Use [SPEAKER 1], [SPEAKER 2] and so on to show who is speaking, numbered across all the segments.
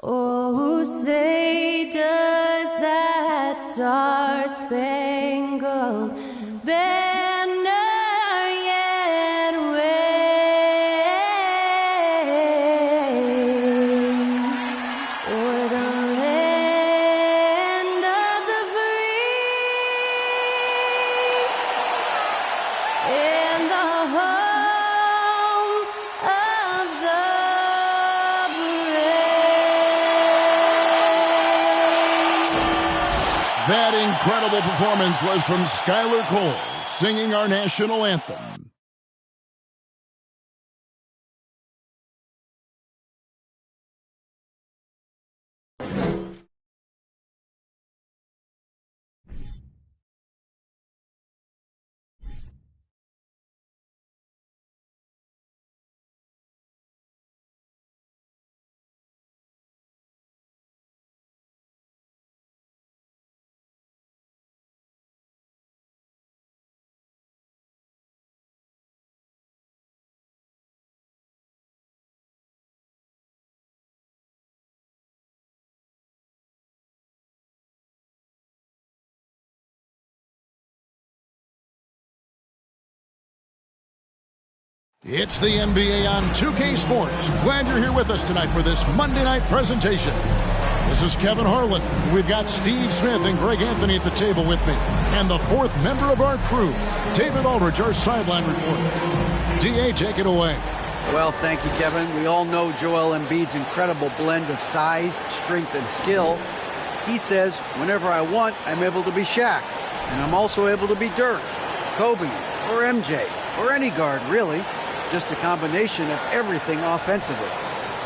[SPEAKER 1] Oh, say does that star-spangled banner yet wave o'er the land of the free and the home of the
[SPEAKER 2] That incredible performance was from Skylar Cole, singing our national anthem. It's the NBA on 2K Sports. Glad you're here with us tonight for this Monday night presentation. This is Kevin Harlan. We've got Steve Smith and Greg Anthony at the table with me. And the fourth member of our crew, David Aldridge, our sideline reporter. DA, take it away.
[SPEAKER 3] Well, thank you, Kevin. We all know Joel Embiid's incredible blend of size, strength, and skill. He says, whenever I want, I'm able to be Shaq. And I'm also able to be Dirk, Kobe, or MJ, or any guard, really. Just a combination of everything offensively.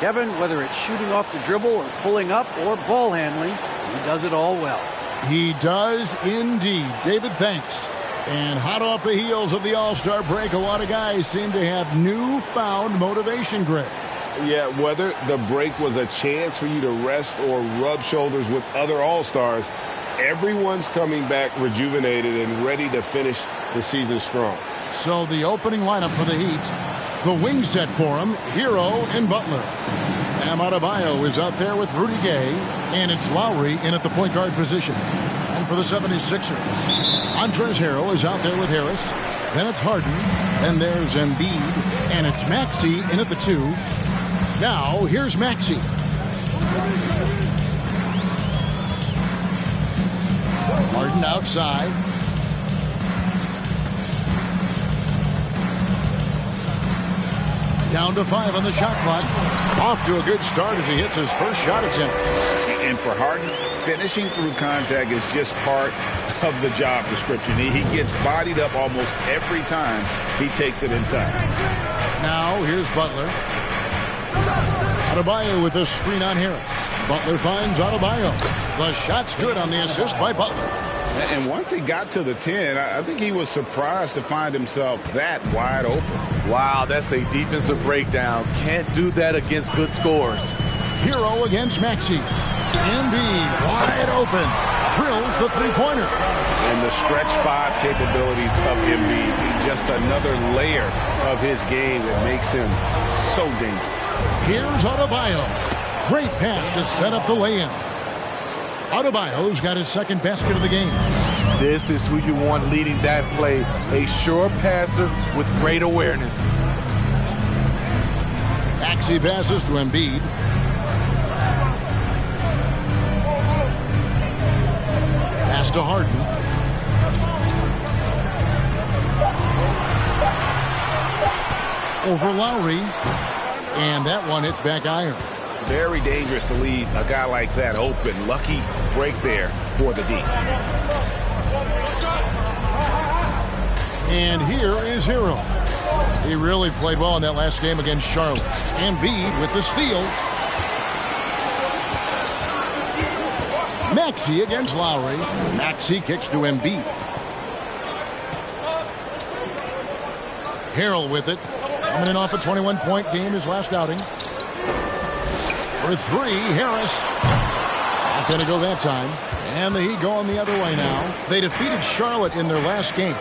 [SPEAKER 3] Kevin, whether it's shooting off the dribble or pulling up or ball handling, he does it all well.
[SPEAKER 2] He does indeed. David, thanks. And hot off the heels of the All-Star break, a lot of guys seem to have newfound motivation, Greg.
[SPEAKER 4] Yeah, whether the break was a chance for you to rest or rub shoulders with other All-Stars, everyone's coming back rejuvenated and ready to finish the season strong.
[SPEAKER 2] So the opening lineup for the Heat, the wing set for him, Hero and Butler. Bam Adebayo is out there with Rudy Gay, and it's Lowry in at the point guard position. And for the 76ers, Montrezl Harrell is out there with Harris. Then it's Harden. Then there's Embiid, and it's Maxey in at the 2. Now, here's Maxey. Harden outside. Down to 5 on the shot clock. Off to a good start as he hits his first shot attempt.
[SPEAKER 5] And for Harden, finishing through contact is just part of the job description. He gets bodied up almost every time he takes it inside.
[SPEAKER 2] Now here's Butler. Adebayo with the screen on Harris. Butler finds Adebayo. The shot's good on the assist by Butler.
[SPEAKER 5] And once he got to the 10, I think he was surprised to find himself that wide open.
[SPEAKER 6] Wow, that's a defensive breakdown. Can't do that against good scores.
[SPEAKER 2] Hero against Maxey. Embiid wide open. Drills the three-pointer.
[SPEAKER 5] And the stretch 5 capabilities of Embiid, just another layer of his game that makes him so dangerous.
[SPEAKER 2] Here's Adebayo. Great pass to set up the lay-in. Adebayo's got his second basket of the game.
[SPEAKER 6] This is who you want leading that play. A sure passer with great awareness.
[SPEAKER 2] Maxey passes to Embiid. Pass to Harden. Over Lowry. And that one hits back iron.
[SPEAKER 5] Very dangerous to leave a guy like that open. Lucky break there for the D.
[SPEAKER 2] And here is Hero. He really played well in that last game against Charlotte. Embiid with the steal. Maxey against Lowry. Maxey kicks to Embiid. Harrell with it. Coming in off a 21-point game his last outing. For 3, Harris. Not going to go that time. And the Heat going the other way now. They defeated Charlotte in their last game.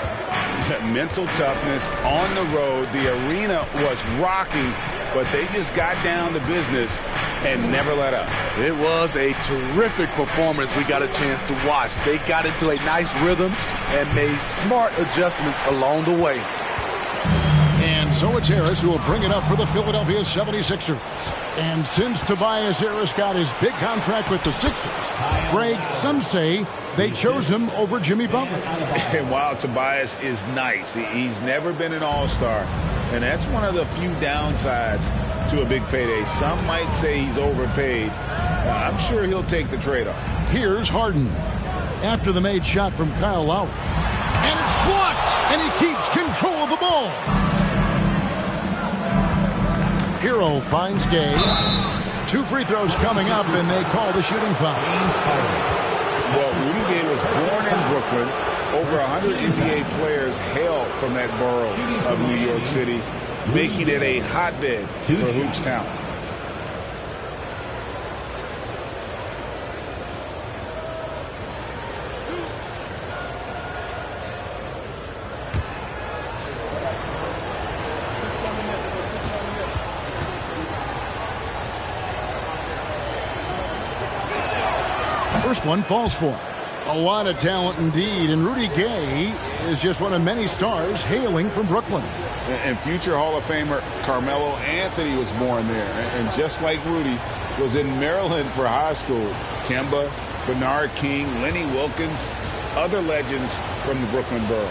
[SPEAKER 5] Mental toughness on the road. The arena was rocking but they just got down to business and never let up.
[SPEAKER 6] It was a terrific performance we got a chance to watch. They got into a nice rhythm and made smart adjustments along the way.
[SPEAKER 2] And so it's Harris who will bring it up for the Philadelphia 76ers. And since Tobias Harris got his big contract with the Sixers, Greg, some say they chose him over Jimmy Butler.
[SPEAKER 5] And while Tobias is nice, he's never been an all-star. And that's one of the few downsides to a big payday. Some might say he's overpaid. I'm sure he'll take the trade-off.
[SPEAKER 2] Here's Harden. After the made shot from Kyle Lowry. And it's blocked! And he keeps control of the ball. Hero finds Gay. 2 free throws coming up, and they call the shooting foul.
[SPEAKER 5] Well, Rudy Gay was born in Brooklyn. Over 100 NBA players hail from that borough of New York City, making it a hotbed for hoops talent.
[SPEAKER 2] First one falls for him. A lot of talent indeed, and Rudy Gay is just one of many stars hailing from Brooklyn.
[SPEAKER 5] And future Hall of Famer Carmelo Anthony was born there. And just like Rudy, was in Maryland for high school. Kemba, Bernard King, Lenny Wilkins, other legends from the Brooklyn borough.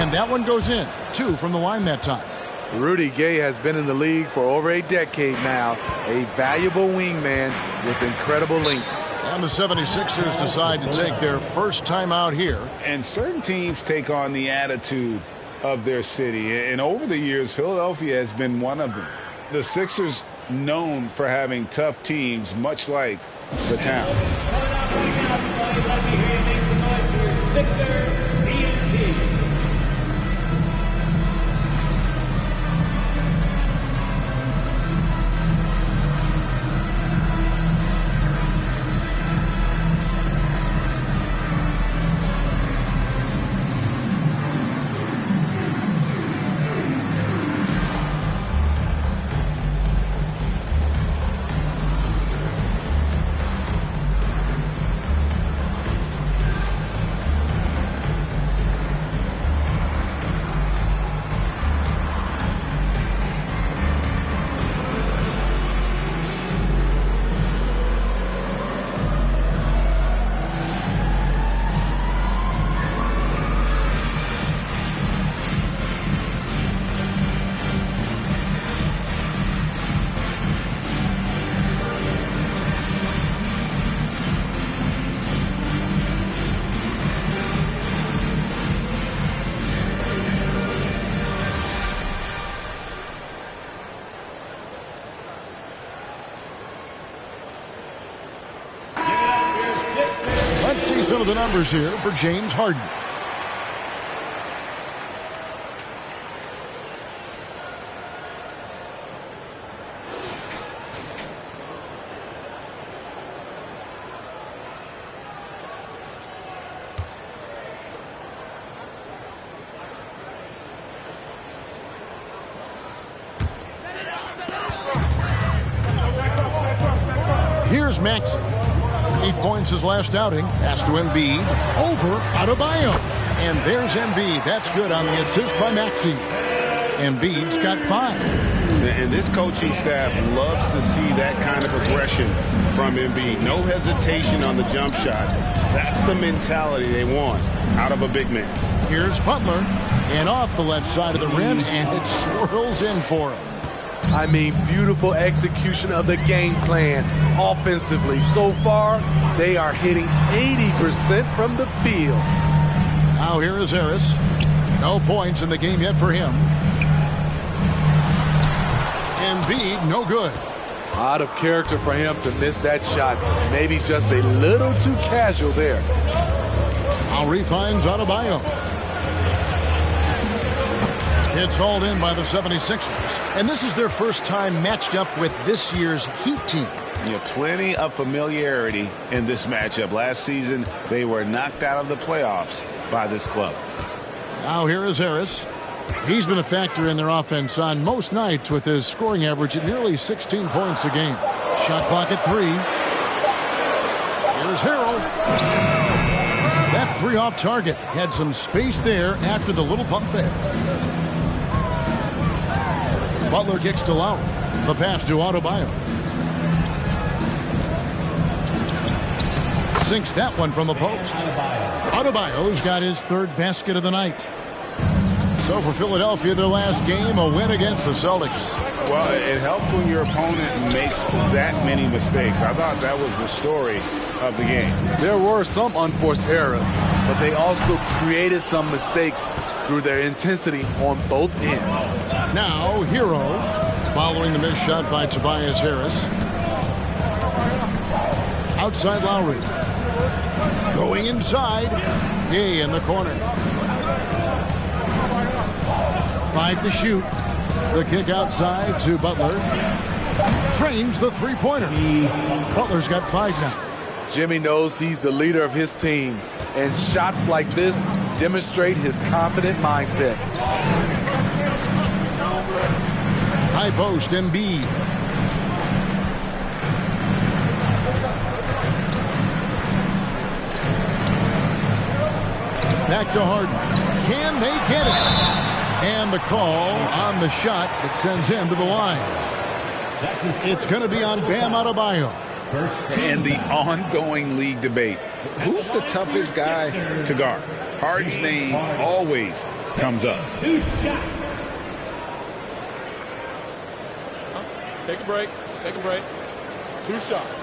[SPEAKER 2] And that one goes in. 2 from the line that time.
[SPEAKER 6] Rudy Gay has been in the league for over a decade now, a valuable wingman with incredible length.
[SPEAKER 2] And the 76ers decide to take their first time out here.
[SPEAKER 5] And certain teams take on the attitude of their city. And over the years, Philadelphia has been one of them. The Sixers known for having tough teams, much like the town.
[SPEAKER 2] See some of the numbers here for James Harden. Here's Maxey. 8 points his last outing. Pass to Embiid. Over Adebayo. And there's Embiid. That's good on the assist by Maxey. Embiid's got 5.
[SPEAKER 4] And this coaching staff loves to see that kind of aggression from Embiid. No hesitation on the jump shot. That's the mentality they want out of a big man.
[SPEAKER 2] Here's Butler. And off the left side of the rim. And it swirls in for him.
[SPEAKER 6] I mean, beautiful execution of the game plan offensively. So far, they are hitting 80% from the field.
[SPEAKER 2] Now here is Harris. No points in the game yet for him. Embiid, no good.
[SPEAKER 6] Out of character for him to miss that shot. Maybe just a little too casual there.
[SPEAKER 2] Lowry finds Adebayo. It's hauled in by the 76ers. And this is their first time matched up with this year's Heat team.
[SPEAKER 4] Yeah, plenty of familiarity in this matchup. Last season, they were knocked out of the playoffs by this club.
[SPEAKER 2] Now here is Harris. He's been a factor in their offense on most nights with his scoring average at nearly 16 points a game. Shot clock at 3. Here's Harrell. That 3 off target. Had some space there after the little pump fake. Butler kicks to Lowry. The pass to Adebayo. Sinks that one from the post. Adebayo's got his 3rd basket of the night. So for Philadelphia, their last game, a win against the Celtics.
[SPEAKER 5] Well, it helps when your opponent makes that many mistakes. I thought that was the story of the game.
[SPEAKER 6] There were some unforced errors, but they also created some mistakes through their intensity on both ends.
[SPEAKER 2] Now, Hero, following the missed shot by Tobias Harris. Outside Lowry. Going inside. Gay in the corner. 5 to shoot. The kick outside to Butler. Trains the three-pointer. Butler's got 5 now.
[SPEAKER 6] Jimmy knows he's the leader of his team, and shots like this demonstrate his confident mindset.
[SPEAKER 2] High post, Embiid. Back to Harden. Can they get it? And the call on the shot that sends him to the line. It's going to be on Bam Adebayo.
[SPEAKER 5] And the ongoing league debate. Who's the toughest guy to guard? Harden's name always comes up.
[SPEAKER 7] Take a break. Take a break. 2 shots.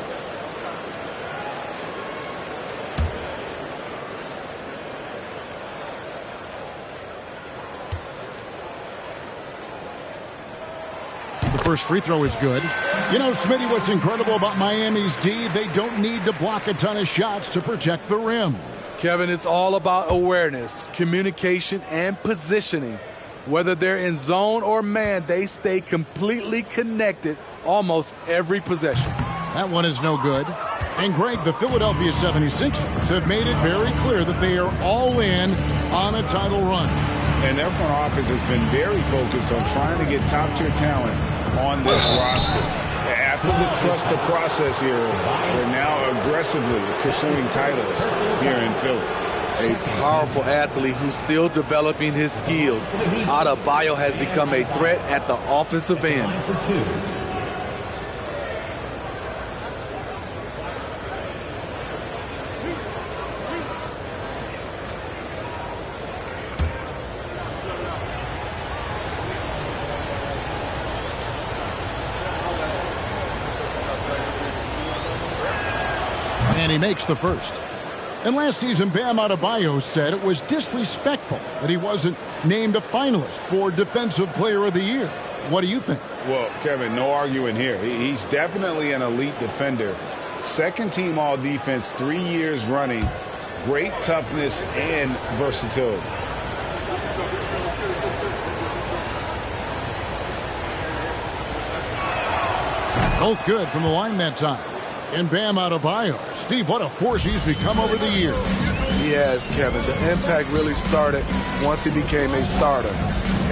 [SPEAKER 2] The first free throw is good. You know, Smitty, what's incredible about Miami's D, they don't need to block a ton of shots to protect the rim.
[SPEAKER 6] Kevin, it's all about awareness, communication, and positioning. Whether they're in zone or man, they stay completely connected almost every possession.
[SPEAKER 2] That one is no good. And Greg, the Philadelphia 76ers have made it very clear that they are all in on a title run.
[SPEAKER 5] And their front office has been very focused on trying to get top-tier talent on this roster. After the trust the process here, they're now aggressively pursuing titles here in Philly.
[SPEAKER 6] A powerful athlete who's still developing his skills. Adebayo has become a threat at the offensive end.
[SPEAKER 2] And he makes the first. And last season, Bam Adebayo said it was disrespectful that he wasn't named a finalist for Defensive Player of the Year. What do you think?
[SPEAKER 5] Well, Kevin, no arguing here. He's definitely an elite defender. Second team all defense 3 years running. Great toughness and versatility.
[SPEAKER 2] Both good from the line that time. And Bam Adebayo. Steve, what a force he's become over the years.
[SPEAKER 6] He has, Kevin. The impact really started once he became a starter.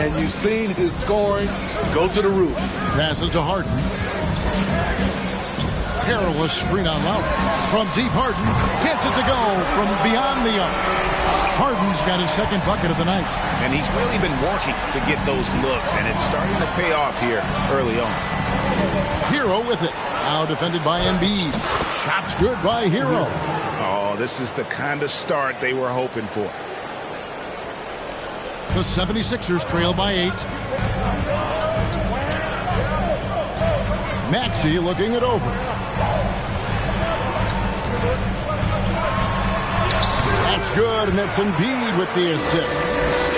[SPEAKER 6] And you've seen his scoring go to the roof.
[SPEAKER 2] Passes to Harden. Perilous screen on Lowry. From deep, Harden gets it to go from beyond the arc. Harden's got his 2nd bucket of the night.
[SPEAKER 8] And he's really been working to get those looks, and it's starting to pay off here early on.
[SPEAKER 2] Hero with it. Now defended by Embiid. Shots good by Hero.
[SPEAKER 8] Oh, this is the kind of start they were hoping for.
[SPEAKER 2] The 76ers trail by 8. Maxey looking it over. That's good, and that's Embiid with the assist.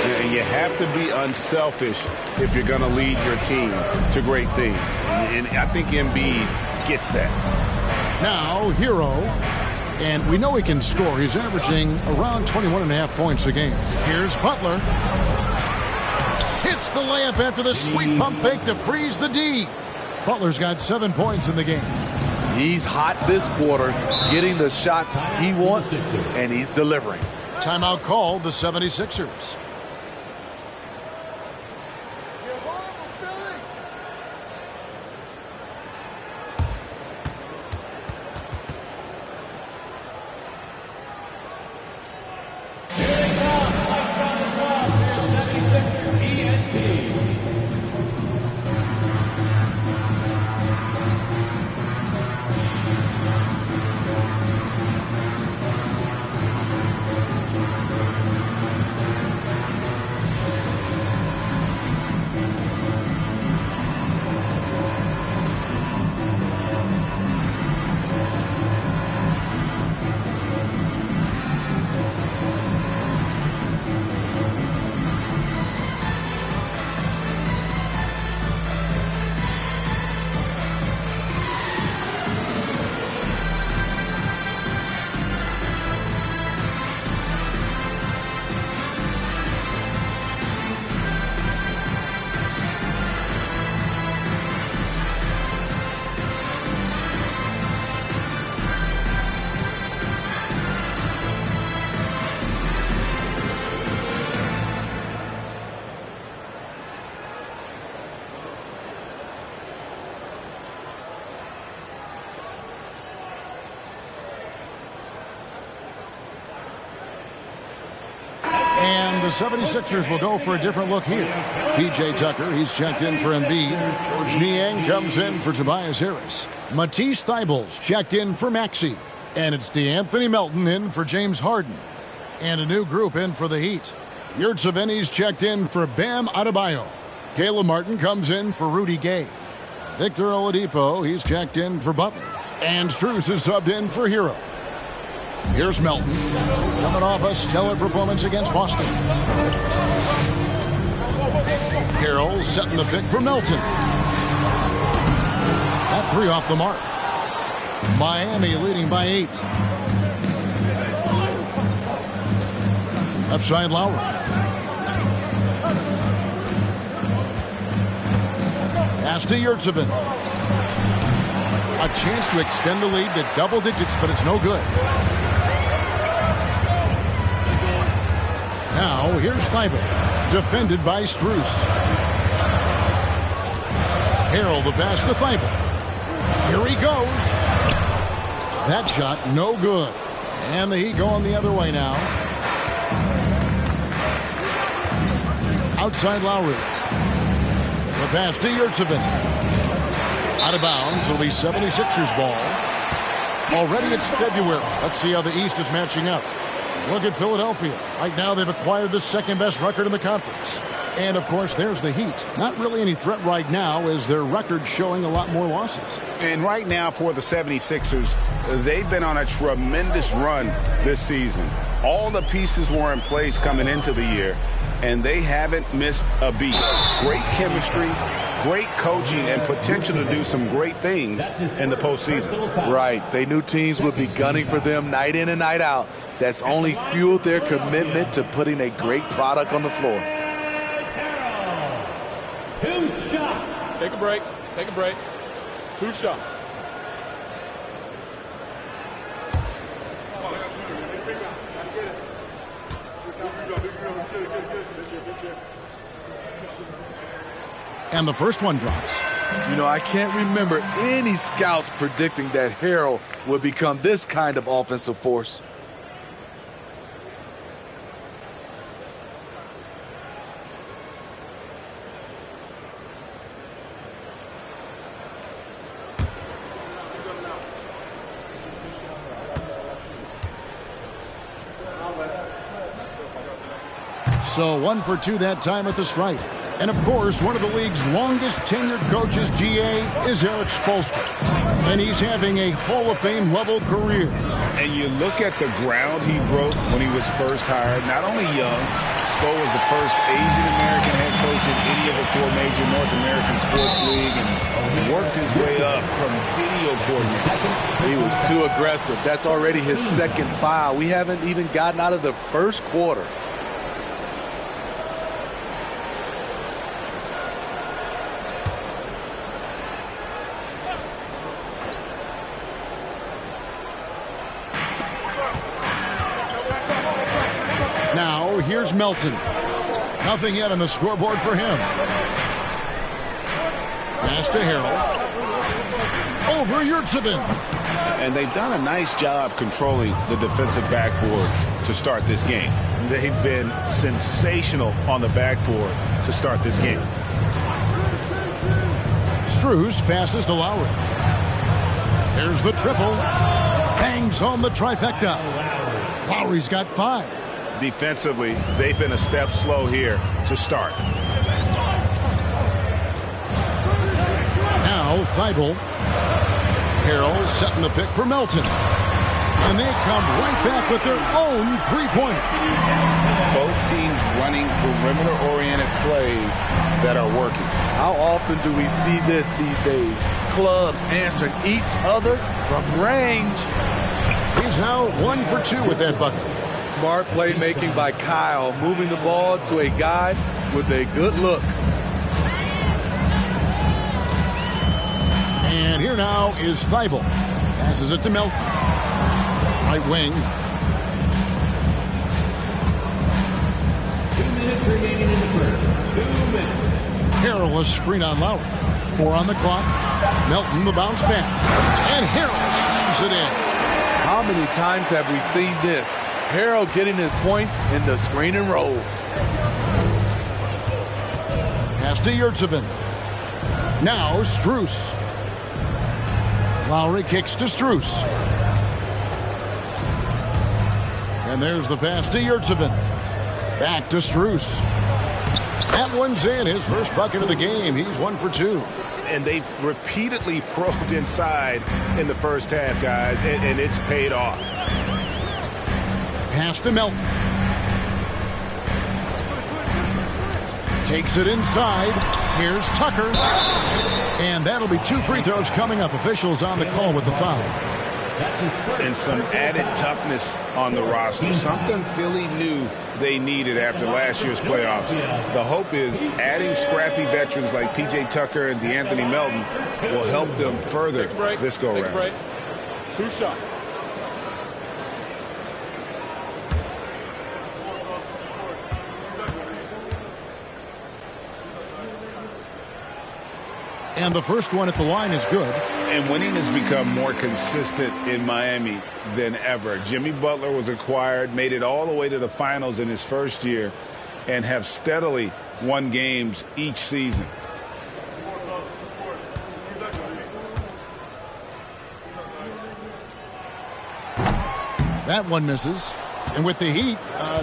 [SPEAKER 5] And you have to be unselfish if you're going to lead your team to great things. And I think Embiid gets that.
[SPEAKER 2] Now, Hero. And we know he can score. He's averaging around 21.5 points a game. Here's Butler. Hits the layup after the sweet pump fake to freeze the D. Butler's got 7 points in the game.
[SPEAKER 6] He's hot this quarter, getting the shots he wants, and he's delivering.
[SPEAKER 2] Timeout called the 76ers. the 76ers will go for a different look here. P.J. Tucker, he's checked in for Embiid. George Niang comes in for Tobias Harris. Matisse Thybulle's checked in for Maxey. And it's DeAnthony Melton in for James Harden. And a new group in for the Heat. Yurtseven's checked in for Bam Adebayo. Caleb Martin comes in for Rudy Gay. Victor Oladipo, he's checked in for Butler. And Strus is subbed in for Hero. Here's Melton, coming off a stellar performance against Boston. Harrell setting the pick for Melton. That three off the mark. Miami leading by 8. Left side Lowry. Pass to Yurtseven. A chance to extend the lead to double digits, but it's no good. Now, here's Thybulle, defended by Strus. Harrell the pass to Thybulle. Here he goes. That shot, no good. And the Heat going the other way now. Outside Lowry. The pass to Yurtseven. Out of bounds. It'll be 76ers ball. Already it's February. Let's see how the East is matching up. Look at Philadelphia. Right now they've acquired the second best record in the conference. And of course there's the Heat. Not really any threat right now as their record showing a lot more losses.
[SPEAKER 5] And right now for the 76ers, they've been on a tremendous run this season. All the pieces were in place coming into the year, and they haven't missed a beat. Great chemistry, great coaching, and potential to do some great things in the postseason.
[SPEAKER 6] Right. They knew teams would be gunning for them night in and night out. That's only fueled their commitment to putting a great product on the floor.
[SPEAKER 7] 2 shots. Take a break. Take a break. 2 shots.
[SPEAKER 2] And the first one drops.
[SPEAKER 6] You know, I can't remember any scouts predicting that Harrell would become this kind of offensive force.
[SPEAKER 2] So 1 for 2 that time at the stripe. And of course, one of the league's longest tenured coaches, GA, is Eric Spoelstra. And he's having a Hall of Fame level career.
[SPEAKER 5] And you look at the ground he broke when he was first hired. Not only young, Spo was the first Asian-American head coach in any of the 4 major North American sports league and worked his way up from video coordinator.
[SPEAKER 6] He was too aggressive. That's already his second foul. We haven't even gotten out of the first quarter.
[SPEAKER 2] Now, here's Melton. Nothing yet on the scoreboard for him. Pass to Harrell. Over Yurtseven.
[SPEAKER 5] And they've done a nice job controlling the defensive backboard to start this game. They've been sensational on the backboard to start this game.
[SPEAKER 2] Strus passes to Lowry. There's the triple. Bangs home the trifecta. Lowry's got 5.
[SPEAKER 5] Defensively, they've been a step slow here to start.
[SPEAKER 2] Now Thybulle. Harrell setting the pick for Melton. And they come right back with their own three-pointer.
[SPEAKER 5] Both teams running perimeter-oriented plays that are working.
[SPEAKER 6] How often do we see this these days? Clubs answering each other from range.
[SPEAKER 2] He's now 1 for 2 with that bucket.
[SPEAKER 6] Smart playmaking by Kyle, moving the ball to a guy with a good look.
[SPEAKER 2] And here now is Thybulle. Passes it to Melton. Right wing.
[SPEAKER 9] 2 minutes remaining in the first. 2 minutes.
[SPEAKER 2] Harrell a screen on Lowry. 4 on the clock. Melton the bounce pass. And Harrell slams it in.
[SPEAKER 6] How many times have we seen this? Harrell getting his points in the screen and roll.
[SPEAKER 2] Pass to Yurtseven. Now Strus. Lowry kicks to Strus. And there's the pass to Yurtseven. Back to Strus. That one's in. His first bucket of the game. He's 1 for 2.
[SPEAKER 8] And they've repeatedly probed inside in the first half, guys, and it's paid off.
[SPEAKER 2] Pass to Melton. Takes it inside. Here's Tucker. And that'll be 2 free throws coming up. Officials on the call with the foul.
[SPEAKER 5] And some added toughness on the roster. Something Philly knew they needed after last year's playoffs. The hope is adding scrappy veterans like P.J. Tucker and DeAnthony Melton will help them further this go-around.
[SPEAKER 7] 2 shots.
[SPEAKER 2] And the first one at the line is good.
[SPEAKER 5] And winning has become more consistent in Miami than ever. Jimmy Butler was acquired, made it all the way to the finals in his first year, and have steadily won games each season.
[SPEAKER 2] That one misses. And with the Heat,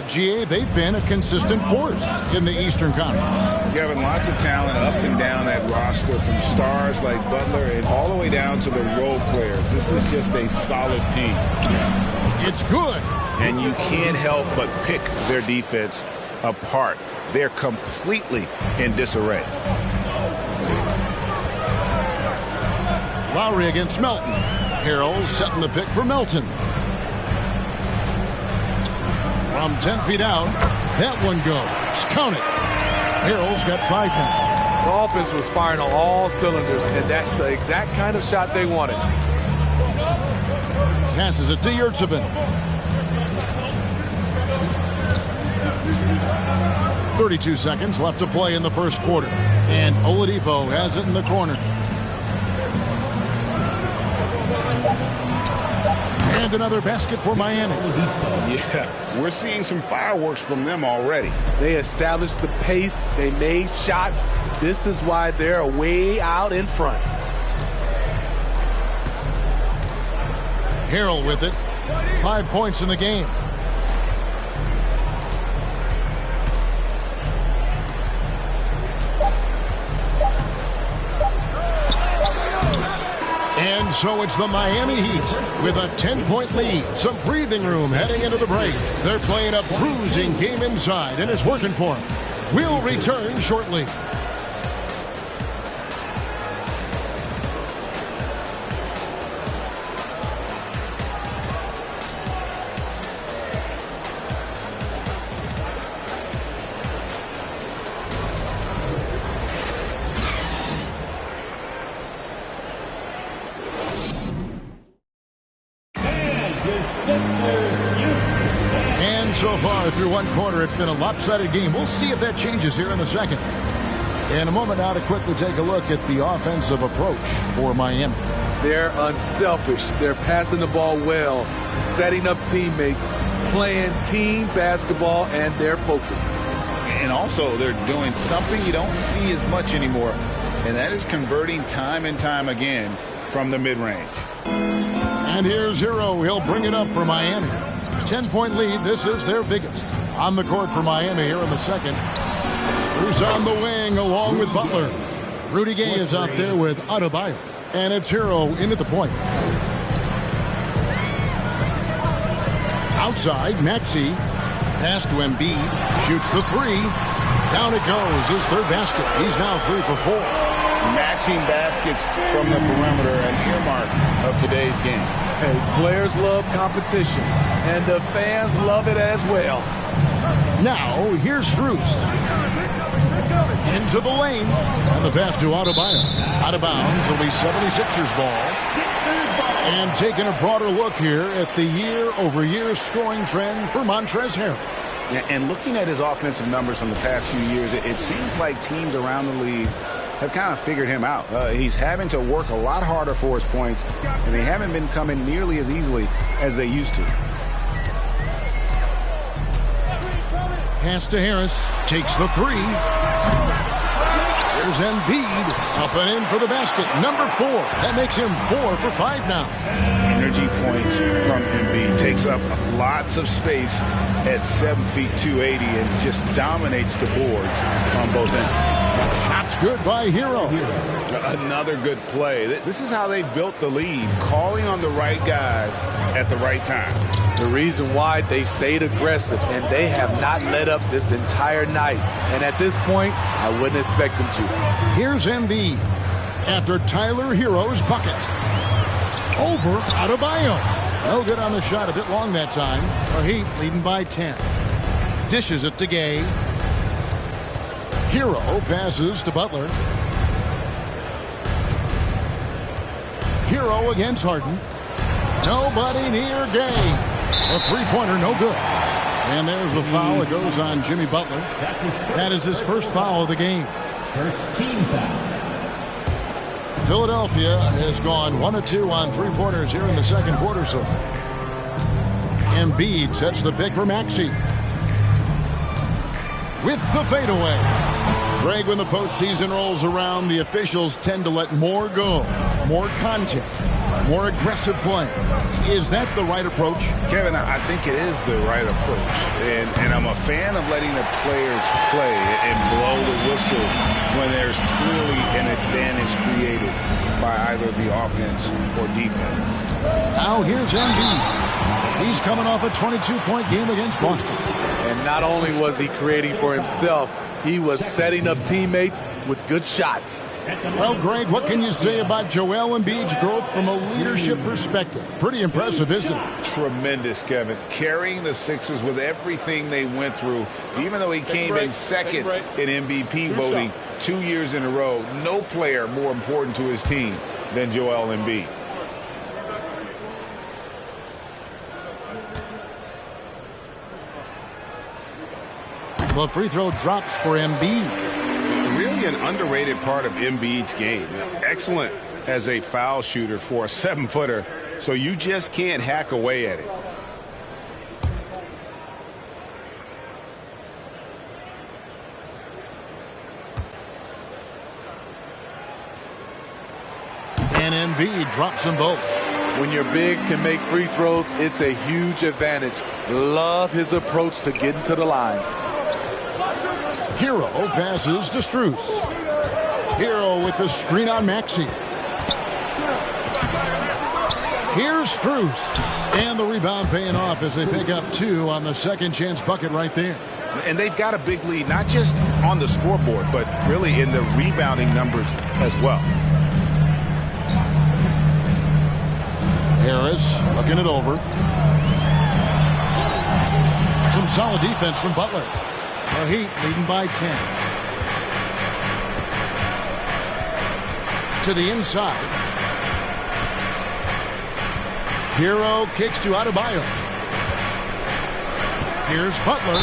[SPEAKER 2] GA, they've been a consistent force in the Eastern Conference.
[SPEAKER 5] Kevin, lots of talent up and down that roster, from stars like Butler and all the way down to the role players. This is just a solid team.
[SPEAKER 2] It's good.
[SPEAKER 8] And you can't help but pick their defense apart. They're completely in disarray.
[SPEAKER 2] Lowry against Melton. Harrell setting the pick for Melton. From 10 feet out, that one goes. Count it. Harrell's got 5 now.
[SPEAKER 6] The offense was firing on all cylinders, and that's the exact kind of shot they wanted.
[SPEAKER 2] Passes it to Yurtseven. 32 seconds left to play in the first quarter. And Oladipo has it in the corner. And another basket for Miami.
[SPEAKER 5] Yeah, we're seeing some fireworks from them already.
[SPEAKER 6] They established the pace. They made shots. This is why they're way out in front.
[SPEAKER 2] Harrell with it. 5 points in the game. And so it's the Miami Heat with a 10-point lead. Some breathing room heading into the break. They're playing a bruising game inside, and it's working for them. We'll return shortly. And so far through one quarter, it's been a lopsided game. We'll see if that changes here in the second. In a moment now to quickly take a look at the offensive approach for Miami.
[SPEAKER 6] They're unselfish. They're passing the ball well, setting up teammates, playing team basketball, and they're focused.
[SPEAKER 5] And also, they're doing something you don't see as much anymore, and that is converting time and time again from the mid-range.
[SPEAKER 2] And here's Hero. He'll bring it up for Miami. 10-point lead. This is their biggest. On the court for Miami here in the second. Who's on the wing along with Butler. Rudy Gay is out there with Adebayo. And it's Hero in at the point. Outside, Maxey. Pass to Embiid. Shoots the 3. Down it goes. His third basket. He's now 3 for 4.
[SPEAKER 5] Matching baskets from the perimeter, an earmark of today's game.
[SPEAKER 6] Hey, players love competition, and the fans love it as well.
[SPEAKER 2] Now, here's Strus. Into the lane. And the pass to Adebayo. Out of bounds. It'll be 76ers ball. And taking a broader look here at the year-over-year scoring trend for Montrezl Harrell.
[SPEAKER 8] And looking at his offensive numbers from the past few years, it seems like teams around the league have kind of figured him out. He's having to work a lot harder for his points, and they haven't been coming nearly as easily as they used to.
[SPEAKER 2] Pass to Harris. Takes the three. There's Embiid. Up and in for the basket. Number 4. That makes him 4 for 5 now.
[SPEAKER 8] Energy points from Embiid. Takes up lots of space at 7 feet 280 and just dominates the boards on both ends.
[SPEAKER 2] Shots good by Hero.
[SPEAKER 8] Another good play. This is how they built the lead, calling on the right guys at the right time.
[SPEAKER 6] The reason why they stayed aggressive, and they have not let up this entire night. And at this point, I wouldn't expect them to.
[SPEAKER 2] Here's Embiid after Tyler Hero's bucket. Over Adebayo. No good on the shot, a bit long that time. The Heat leading by 10. Dishes it to Gay. Hero passes to Butler. Hero against Harden. Nobody near Gay. A three-pointer, no good. And there's the foul that goes on Jimmy Butler. That is his first foul of the game.
[SPEAKER 9] First team foul.
[SPEAKER 2] Philadelphia has gone 1 of 2 on three-pointers here in the second quarter so far. Embiid sets the pick for Maxey. With the fadeaway. Greg, when the postseason rolls around, the officials tend to let more go. More contact. More aggressive play. Is that the right approach?
[SPEAKER 8] Kevin, I think it is the right approach. And I'm a fan of letting the players play and blow the whistle when there's clearly an advantage created by either the offense or defense.
[SPEAKER 2] Now here's Embiid. He's coming off a 22-point game against Boston.
[SPEAKER 6] And not only was he creating for himself, he was setting up teammates with good shots.
[SPEAKER 2] Well, Greg, what can you say about Joel Embiid's growth from a leadership perspective? Pretty impressive, isn't it?
[SPEAKER 8] Tremendous, Kevin. Carrying the Sixers with everything they went through, even though he came in second in MVP voting 2 years in a row. No player more important to his team than Joel Embiid.
[SPEAKER 2] The free throw drops for Embiid.
[SPEAKER 8] Really an underrated part of Embiid's game. Excellent as a foul shooter for a 7-footer, so you just can't hack away at it.
[SPEAKER 2] And Embiid drops them both.
[SPEAKER 6] When your bigs can make free throws, it's a huge advantage. Love his approach to getting to the line.
[SPEAKER 2] Hero passes to Strus. Hero with the screen on Maxey. Here's Strus. And the rebound paying off as they pick up 2 on the second chance bucket right there.
[SPEAKER 8] And they've got a big lead, not just on the scoreboard, but really in the rebounding numbers as well.
[SPEAKER 2] Harris looking it over. Some solid defense from Butler. The Heat leading by 10. To the inside. Hero kicks to Adebayo. Here's Butler.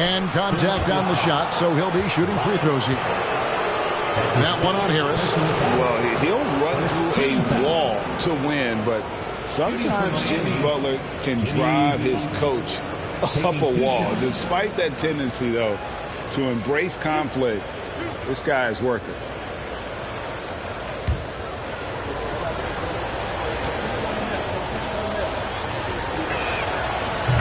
[SPEAKER 2] And contact on the shot, so he'll be shooting free throws here. That one on Harris.
[SPEAKER 8] Well, he'll run through a wall to win, but sometimes Jimmy Butler can drive his coach up a wall. Despite that tendency, though, to embrace conflict, this guy is worth it.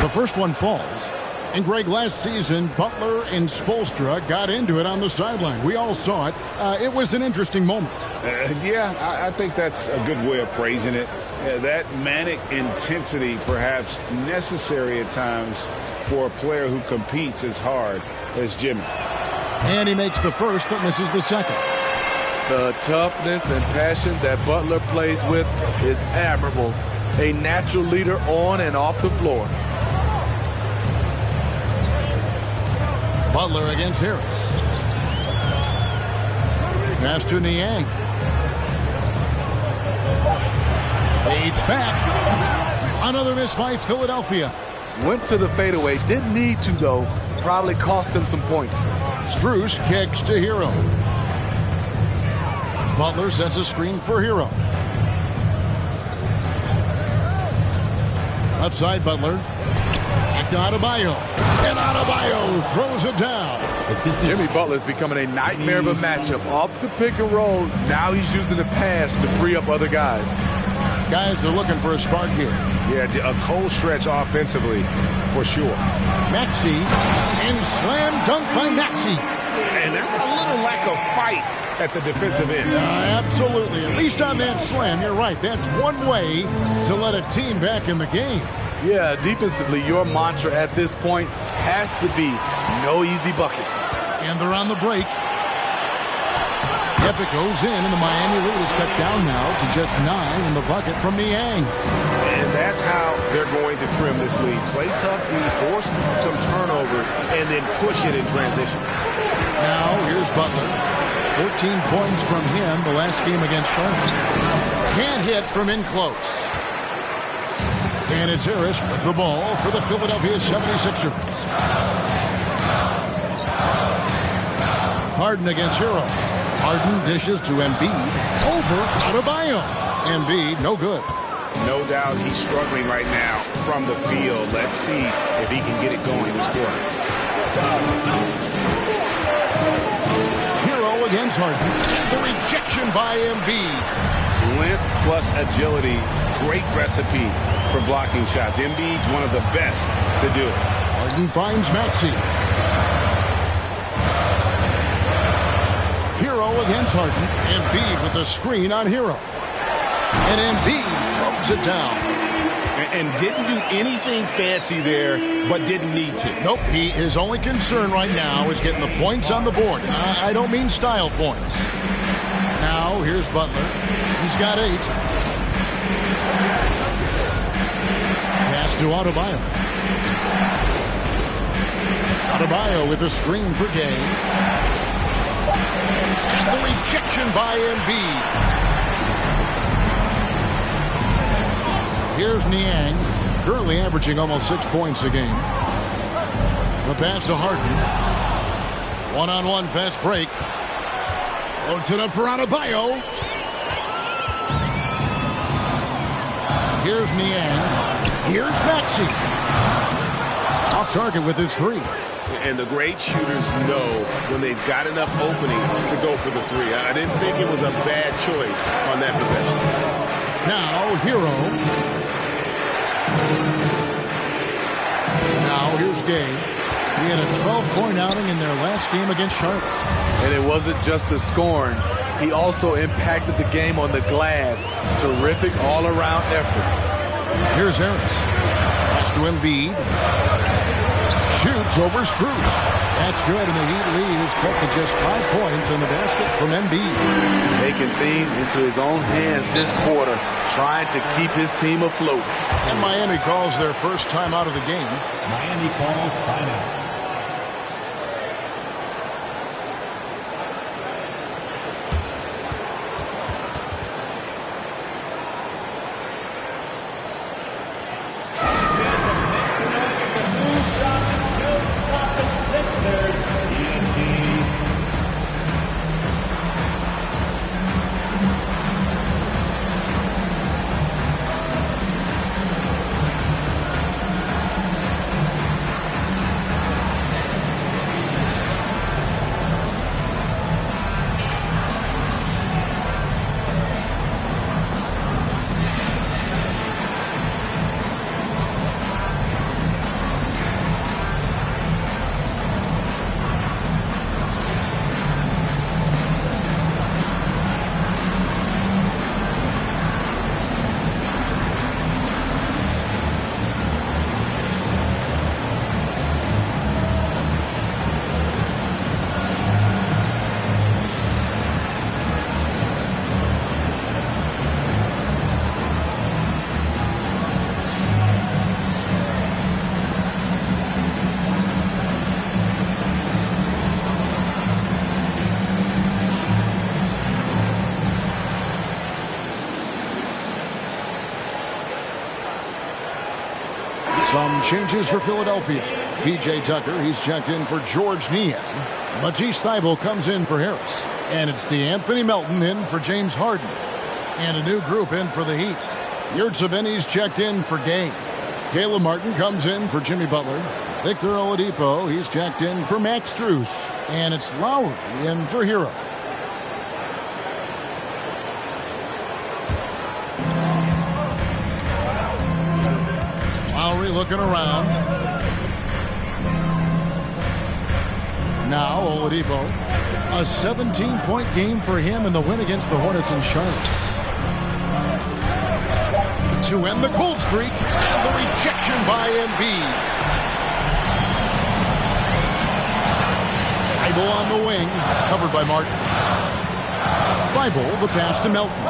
[SPEAKER 2] The first one falls. And Greg, last season, Butler and Spoelstra got into it on the sideline. We all saw it. It was an interesting moment.
[SPEAKER 8] Yeah, I think that's a good way of phrasing it. That manic intensity perhaps necessary at times for a player who competes as hard as Jimmy.
[SPEAKER 2] And he makes the first but misses the second.
[SPEAKER 6] The toughness and passion that Butler plays with is admirable. A natural leader on and off the floor.
[SPEAKER 2] Butler against Harris. Pass to Niang. Fades back. Another miss by Philadelphia.
[SPEAKER 6] Went to the fadeaway. Didn't need to, though. Probably cost him some points.
[SPEAKER 2] Strus kicks to Hero. Butler sets a screen for Hero. Left side Butler. Back to Adebayo. And Adebayo throws it down.
[SPEAKER 6] Jimmy Butler's becoming a nightmare of a matchup. Off the pick and roll, now he's using the pass to free up other guys.
[SPEAKER 2] Guys are looking for a spark here.
[SPEAKER 4] Yeah, a cold stretch offensively for sure.
[SPEAKER 2] Maxey, and slam dunk by Maxey.
[SPEAKER 4] And that's a little lack of fight at the defensive end.
[SPEAKER 2] Absolutely. At least on that slam, you're right. That's one way to let a team back in the game.
[SPEAKER 6] Yeah, defensively, your mantra at this point has to be no easy buckets.
[SPEAKER 2] And they're on the break. Epic goes in, and the Miami lead is cut down now to just 9 in the bucket from Niang.
[SPEAKER 4] And that's how they're going to trim this lead. Play tough, force some turnovers, and then push it in transition.
[SPEAKER 2] Now, here's Butler. 14 points from him the last game against Charlotte. Can't hit from in close. And it's Harris with the ball for the Philadelphia 76ers. Harden against Hero. Harden dishes to Embiid. Over Adebayo. Embiid, no good.
[SPEAKER 4] No doubt he's struggling right now from the field. Let's see if he can get it going this quarter.
[SPEAKER 2] Hero against Harden. And the rejection by Embiid.
[SPEAKER 4] Length plus agility. Great recipe for blocking shots. Embiid's one of the best to do it.
[SPEAKER 2] Harden finds Maxey. Hero against Harden. Embiid with the screen on Hero. And Embiid throws it down.
[SPEAKER 4] And didn't do anything fancy there, but didn't need to.
[SPEAKER 2] Nope, his only concern right now is getting the points on the board. I don't mean style points. Now, here's Butler. He's got 8. Pass to Adebayo. Adebayo with a screen for Gay. And the rejection by Embiid. Here's Niang, currently averaging almost 6 points a game. The pass to Harden. One-on-one fast break. Loads it up for Adebayo. Here's Niang. Here's Maxey. Off target with his 3.
[SPEAKER 4] And the great shooters know when they've got enough opening to go for the 3. I didn't think it was a bad choice on that possession.
[SPEAKER 2] Now, Hero. Now, here's Gay. He had a 12-point outing in their last game against Charlotte.
[SPEAKER 6] And it wasn't just the scoring. He also impacted the game on the glass. Terrific all-around effort.
[SPEAKER 2] Here's Harris. Pass to Embiid. Shoots over Strus. That's good, and the Heat lead is cut to just 5 points in the basket from Embiid.
[SPEAKER 6] Taking things into his own hands this quarter, trying to keep his team afloat.
[SPEAKER 2] And Miami calls their first time out of the game.
[SPEAKER 9] Miami calls timeout.
[SPEAKER 2] Some changes for Philadelphia. P.J. Tucker, he's checked in for George Niang. Matisse Thybulle comes in for Harris. And it's DeAnthony Melton in for James Harden. And a new group in for the Heat. Yurtseven's checked in for Gay. Caleb Martin comes in for Jimmy Butler. Victor Oladipo, he's checked in for Max Strus. And it's Lowry in for Hero. Lowry looking around. Now Oladipo. A 17-point game for him in the win against the Hornets in Charlotte. To end the cold streak, and the rejection by Embiid. Thibault on the wing, covered by Martin. Thibault, the pass to Melton.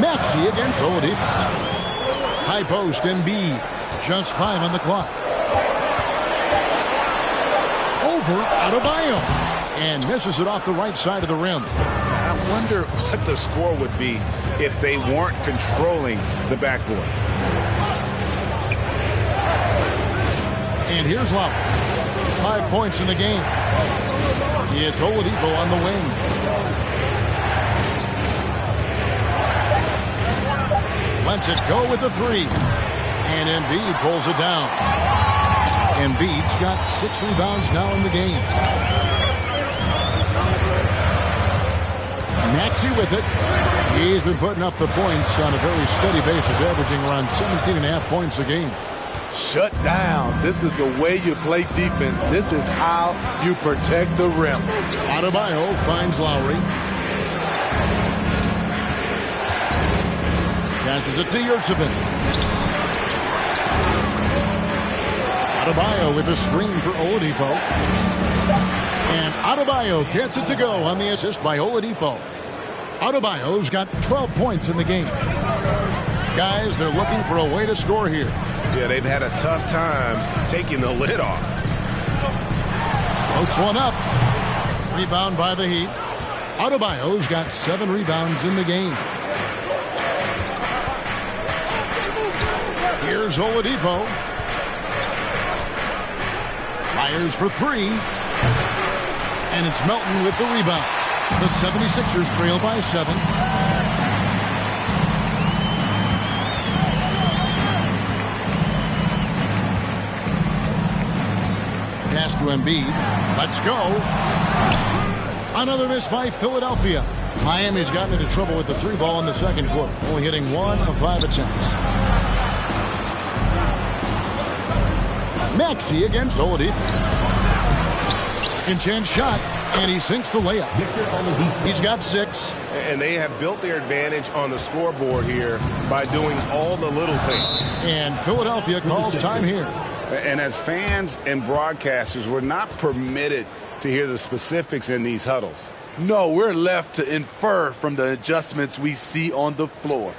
[SPEAKER 2] Maxey against Oladipo. High post, Embiid. Just 5 on the clock. Over Adebayo. And misses it off the right side of the rim.
[SPEAKER 8] I wonder what the score would be if they weren't controlling the backboard.
[SPEAKER 2] And here's Lowry. 5 points in the game. It's Oladipo on the wing. Lets it go with the 3. And Embiid pulls it down. Embiid's got 6 rebounds now in the game. Maxey with it. He's been putting up the points on a very steady basis, averaging around 17.5 points a game.
[SPEAKER 6] Shut down. This is the way you play defense. This is how you protect the rim.
[SPEAKER 2] Adebayo finds Lowry. Passes it to Yurtseven. Adebayo with a screen for Oladipo. And Adebayo gets it to go on the assist by Oladipo. Adebayo's got 12 points in the game. Guys, they're looking for a way to score here.
[SPEAKER 4] Yeah, they've had a tough time taking the lid off.
[SPEAKER 2] Floats one up. Rebound by the Heat. Adebayo's got 7 rebounds in the game. Here's Oladipo. Fires for 3. And it's Melton with the rebound. The 76ers trail by 7. Pass to Embiid. Let's go. Another miss by Philadelphia. Miami's gotten into trouble with the 3 ball in the second quarter, only hitting 1 of 5 attempts. Maxey against Oladipo. Second chance shot, and he sinks the layup. He's got 6.
[SPEAKER 4] And they have built their advantage on the scoreboard here by doing all the little things.
[SPEAKER 2] And Philadelphia calls time here.
[SPEAKER 8] And as fans and broadcasters, we're not permitted to hear the specifics in these huddles.
[SPEAKER 6] No, we're left to infer from the adjustments we see on the floor.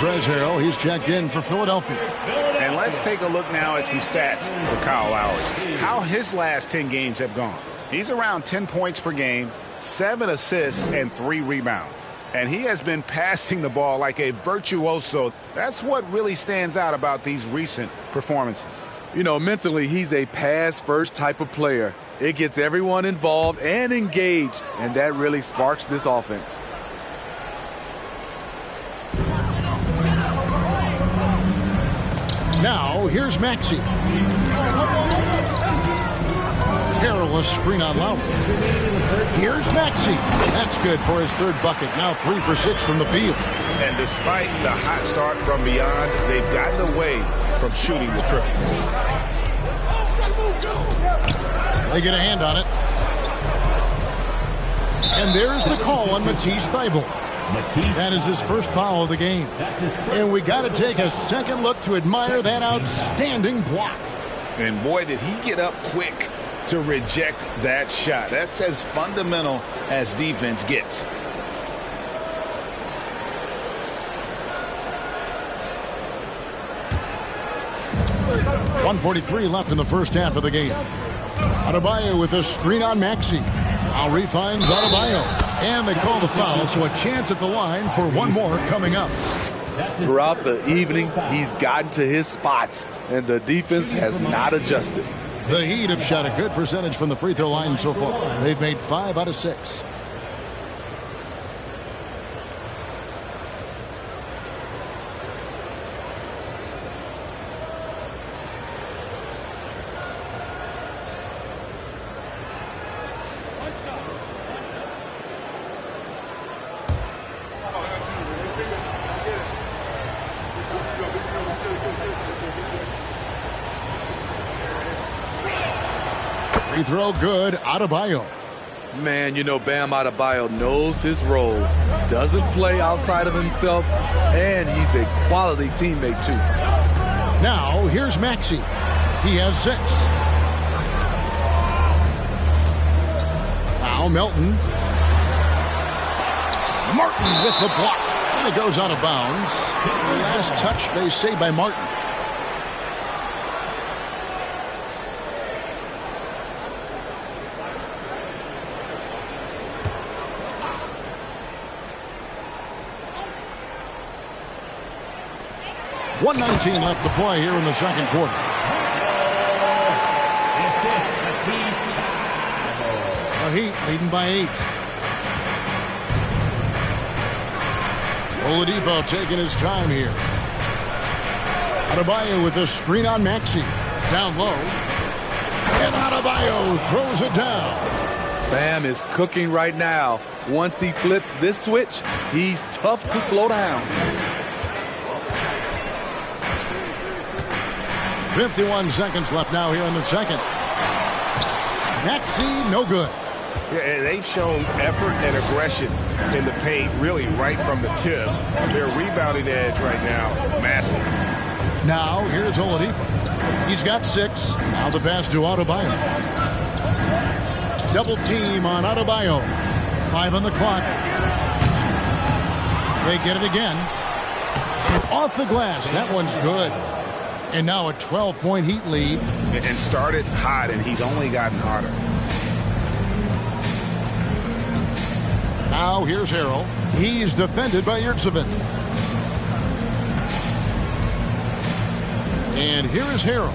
[SPEAKER 2] Montrezl Harrell, he's checked in for Philadelphia.
[SPEAKER 8] And let's take a look now at some stats for Kyle Lowry. How his last 10 games have gone. He's around 10 points per game, 7 assists, and 3 rebounds. And he has been passing the ball like a virtuoso. That's what really stands out about these recent performances.
[SPEAKER 6] You know, mentally, he's a pass-first type of player. It gets everyone involved and engaged, and that really sparks this offense.
[SPEAKER 2] Now, here's Maxey. Harrell, a screen on Lowry. Here's Maxey. That's good for his third bucket. Now 3 for 6 from the field.
[SPEAKER 4] And despite the hot start from beyond, they've gotten away from shooting the triple.
[SPEAKER 2] They get a hand on it. And there's the call on Matisse Thybulle. That is his first foul of the game. And we got to take a second look to admire that outstanding block.
[SPEAKER 5] And boy, did he get up quick to reject that shot. That's as fundamental as defense gets.
[SPEAKER 2] .143 left in the first half of the game. Adebayo with a screen on Maxey. Lowry finds Adebayo. And they call the foul, so a chance at the line for one more coming up.
[SPEAKER 6] Throughout the evening, he's gotten to his spots, and the defense has not adjusted.
[SPEAKER 2] The Heat have shot a good percentage from the free throw line so far. They've made 5 out of 6. Free throw good, Adebayo.
[SPEAKER 6] Man, you know, Bam Adebayo knows his role, doesn't play outside of himself, and he's a quality teammate, too.
[SPEAKER 2] Now, here's Maxey. He has 6. Now, Melton. Martin with the block. And it goes out of bounds. The last touch, they say, by Martin. .119 left to play here in the second quarter. The Heat leading by 8. Oladipo taking his time here. Adebayo with a screen on Maxey. Down low. And Adebayo throws it down.
[SPEAKER 6] Bam is cooking right now. Once he flips this switch, he's tough to slow down.
[SPEAKER 2] 51 seconds left now here in the second. Maxey, no good.
[SPEAKER 4] Yeah, they've shown effort and aggression in the paint, really right from the tip. Their rebounding edge right now, massive.
[SPEAKER 2] Now, here's Oladipo. He's got 6. Now the pass to Adebayo. Double team on Adebayo. 5 on the clock. They get it again. Off the glass. That one's good. And now a 12-point Heat lead.
[SPEAKER 4] And started hot, and he's only gotten hotter.
[SPEAKER 2] Now here's Harrell. He's defended by Yurtseven. And here is Harrell.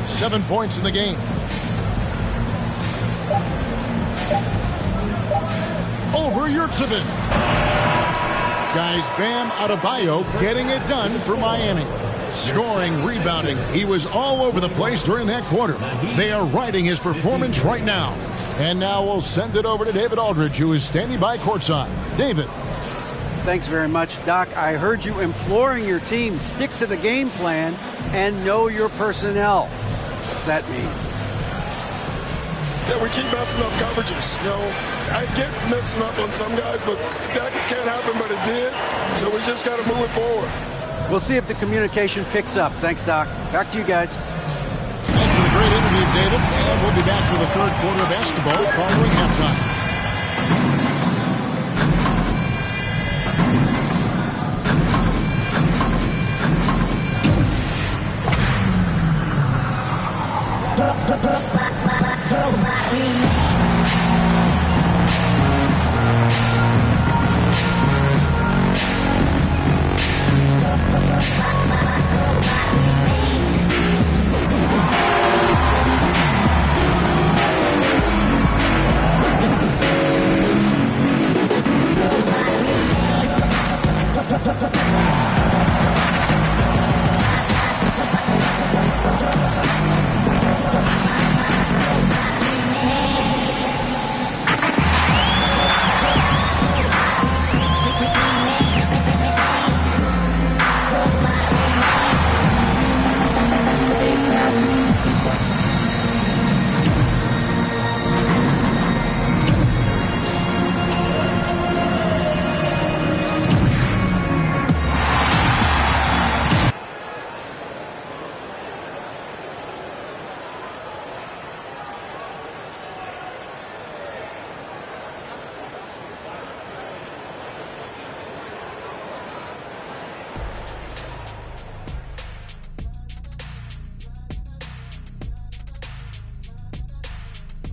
[SPEAKER 2] 7 points in the game. Over Yurtseven. Guys, Bam Adebayo getting it done for Miami. Scoring, rebounding. He was all over the place during that quarter. They are riding his performance right now. And now we'll send it over to David Aldridge, who is standing by courtside. David.
[SPEAKER 3] Thanks very much, Doc. I heard you imploring your team, stick to the game plan and know your personnel. What's that mean?
[SPEAKER 10] Yeah, we keep messing up coverages. You know, I get messing up on some guys, but that can't happen, but it did. So we just got to move it forward.
[SPEAKER 3] We'll see if the communication picks up. Thanks, Doc. Back to you guys.
[SPEAKER 2] Thanks for the great interview, David. And we'll be back for the third quarter of basketball following halftime.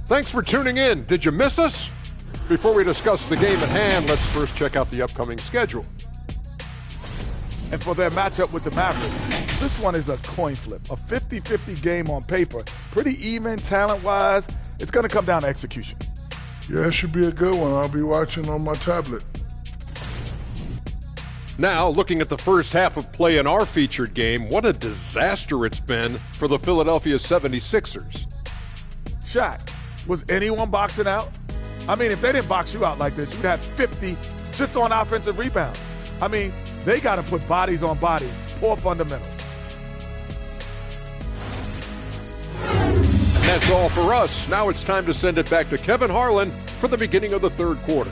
[SPEAKER 11] Thanks for tuning in. Did you miss us? Before we discuss the game at hand, let's first check out the upcoming schedule.
[SPEAKER 8] And for their matchup with the Mavericks, this one is a coin flip, a 50-50 game on paper. Pretty even talent-wise. It's going to come down to execution.
[SPEAKER 10] Yeah, it should be a good one. I'll be watching on my tablet.
[SPEAKER 11] Now, looking at the first half of play in our featured game, what a disaster it's been for the Philadelphia 76ers.
[SPEAKER 8] Shaq, was anyone boxing out? I mean, if they didn't box you out like this, you'd have 50 just on offensive rebounds. I mean, they got to put bodies on bodies, poor fundamentals.
[SPEAKER 11] And that's all for us. Now it's time to send it back to Kevin Harlan for the beginning of the third quarter.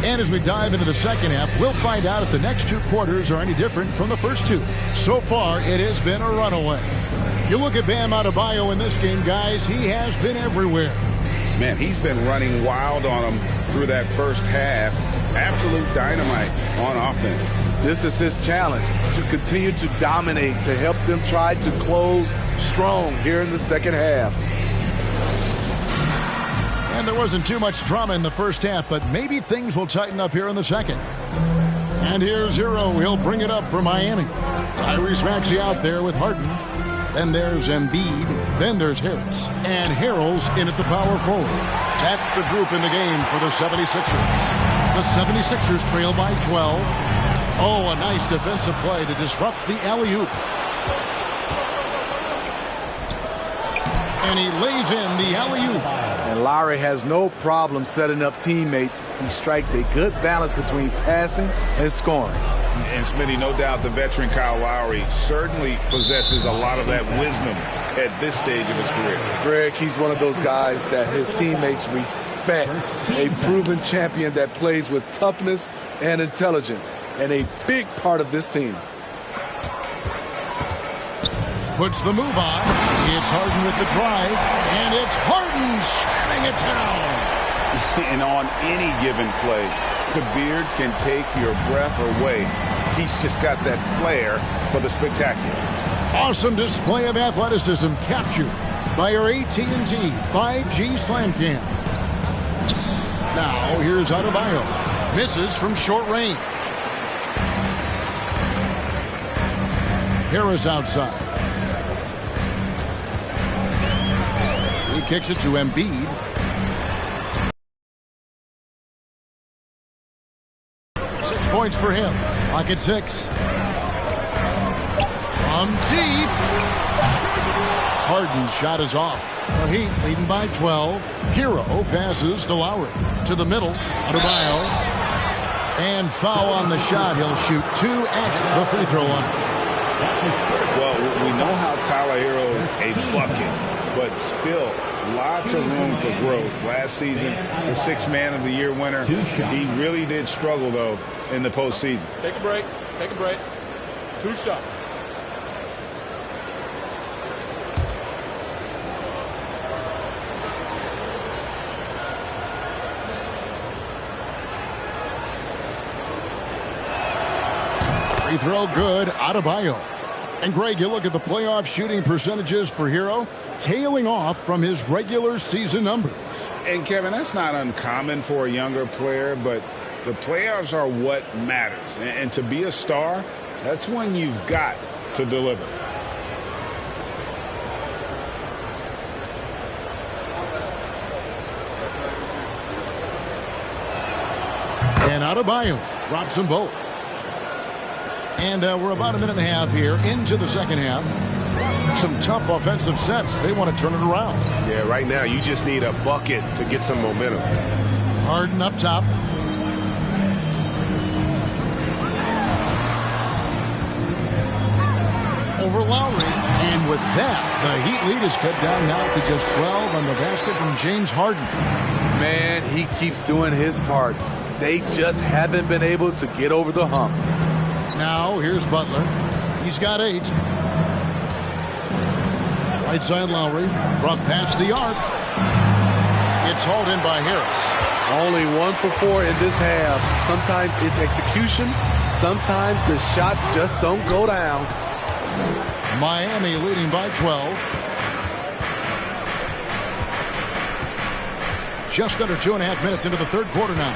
[SPEAKER 2] And as we dive into the second half, we'll find out if the next two quarters are any different from the first two. So far, it has been a runaway. You look at Bam Adebayo in this game, guys, he has been everywhere.
[SPEAKER 5] Man, he's been running wild on them through that first half. Absolute dynamite on offense.
[SPEAKER 6] This is his challenge, to continue to dominate, to help them try to close strong here in the second half.
[SPEAKER 2] And there wasn't too much drama in the first half, but maybe things will tighten up here in the second. And here's Hero. He'll bring it up for Miami. Tyrese Maxey out there with Harden. Then there's Embiid. Then there's Harris. And Harrell's in at the power forward. That's the group in the game for the 76ers. The 76ers trail by 12. Oh, a nice defensive play to disrupt the alley-oop. And he lays in the alley-oop.
[SPEAKER 6] And Lowry has no problem setting up teammates. He strikes a good balance between passing and scoring.
[SPEAKER 5] And Smitty, no doubt the veteran Kyle Lowry certainly possesses a lot of that wisdom at this stage of his career.
[SPEAKER 6] Greg, he's one of those guys that his teammates respect. A proven champion that plays with toughness and intelligence. And a big part of this team.
[SPEAKER 2] Puts the move on. It's Harden with the drive. And it's Harden slamming it down.
[SPEAKER 5] And on any given play, the beard can take your breath away. He's just got that flair for the spectacular.
[SPEAKER 2] Awesome display of athleticism captured by our AT&T 5G Slam Cam. Now here's Adebayo. Misses from short range. Harris outside. He kicks it to Embiid. Points for him. Pocket 6. From deep. Harden's shot is off. The Heat leading by 12. Hero passes to Lowry. To the middle. Adebayo. And foul on the shot. He'll shoot 2 at the free throw line.
[SPEAKER 5] Well, we know how Tyler Hero is a bucket, but still lots of room for growth. Last season, the 6th Man of the Year winner. He really did struggle, though, in the postseason.
[SPEAKER 7] Take a break. Take a break. 2 shots.
[SPEAKER 2] Free throw good. Adebayo. And Greg, you look at the playoff shooting percentages for Hero, tailing off from his regular season numbers.
[SPEAKER 5] And Kevin, that's not uncommon for a younger player, but the playoffs are what matters. And to be a star, that's when you've got to deliver.
[SPEAKER 2] And Adebayo drops them both. And we're about a minute and a half here into the second half. Some tough offensive sets. They want to turn it around.
[SPEAKER 12] Yeah, right now you just need a bucket to get some momentum.
[SPEAKER 2] Harden up top. Over Lowry. And with that, the Heat lead is cut down now to just 12 on the basket from James Harden.
[SPEAKER 6] Man, he keeps doing his part. They just haven't been able to get over the hump.
[SPEAKER 2] Now, here's Butler. He's got 8. Right side Lowry. From past the arc. It's hauled in by Harris.
[SPEAKER 6] Only 1 for 4 in this half. Sometimes it's execution. Sometimes the shots just don't go down.
[SPEAKER 2] Miami leading by 12. Just under 2.5 minutes into the third quarter now.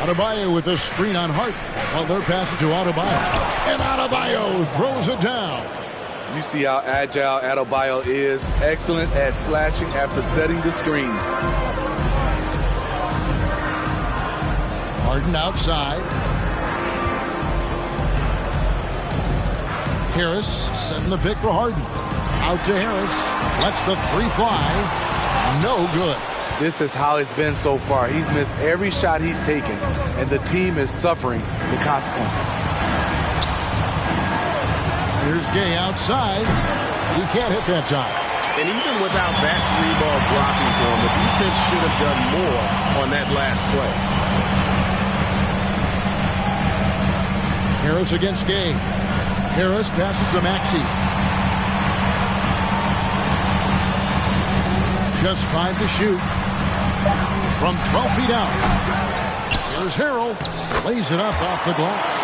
[SPEAKER 2] Adebayo with a screen on Hart. Butler passes to Adebayo. And Adebayo throws it down.
[SPEAKER 6] You see how agile Adebayo is. Excellent at slashing after setting the screen.
[SPEAKER 2] Harden outside. Harris setting the pick for Harden. Out to Harris. Lets the three fly. No good.
[SPEAKER 6] This is how it's been so far. He's missed every shot he's taken, and the team is suffering the consequences.
[SPEAKER 2] Here's Gay outside. He can't hit that time.
[SPEAKER 12] And even without that three ball dropping for him, the defense should have done more on that last play.
[SPEAKER 2] Harris against Gay. Harris passes to Maxey. Just 5 to shoot. From 12 feet out. Here's Harrell. Lays it up off the glass.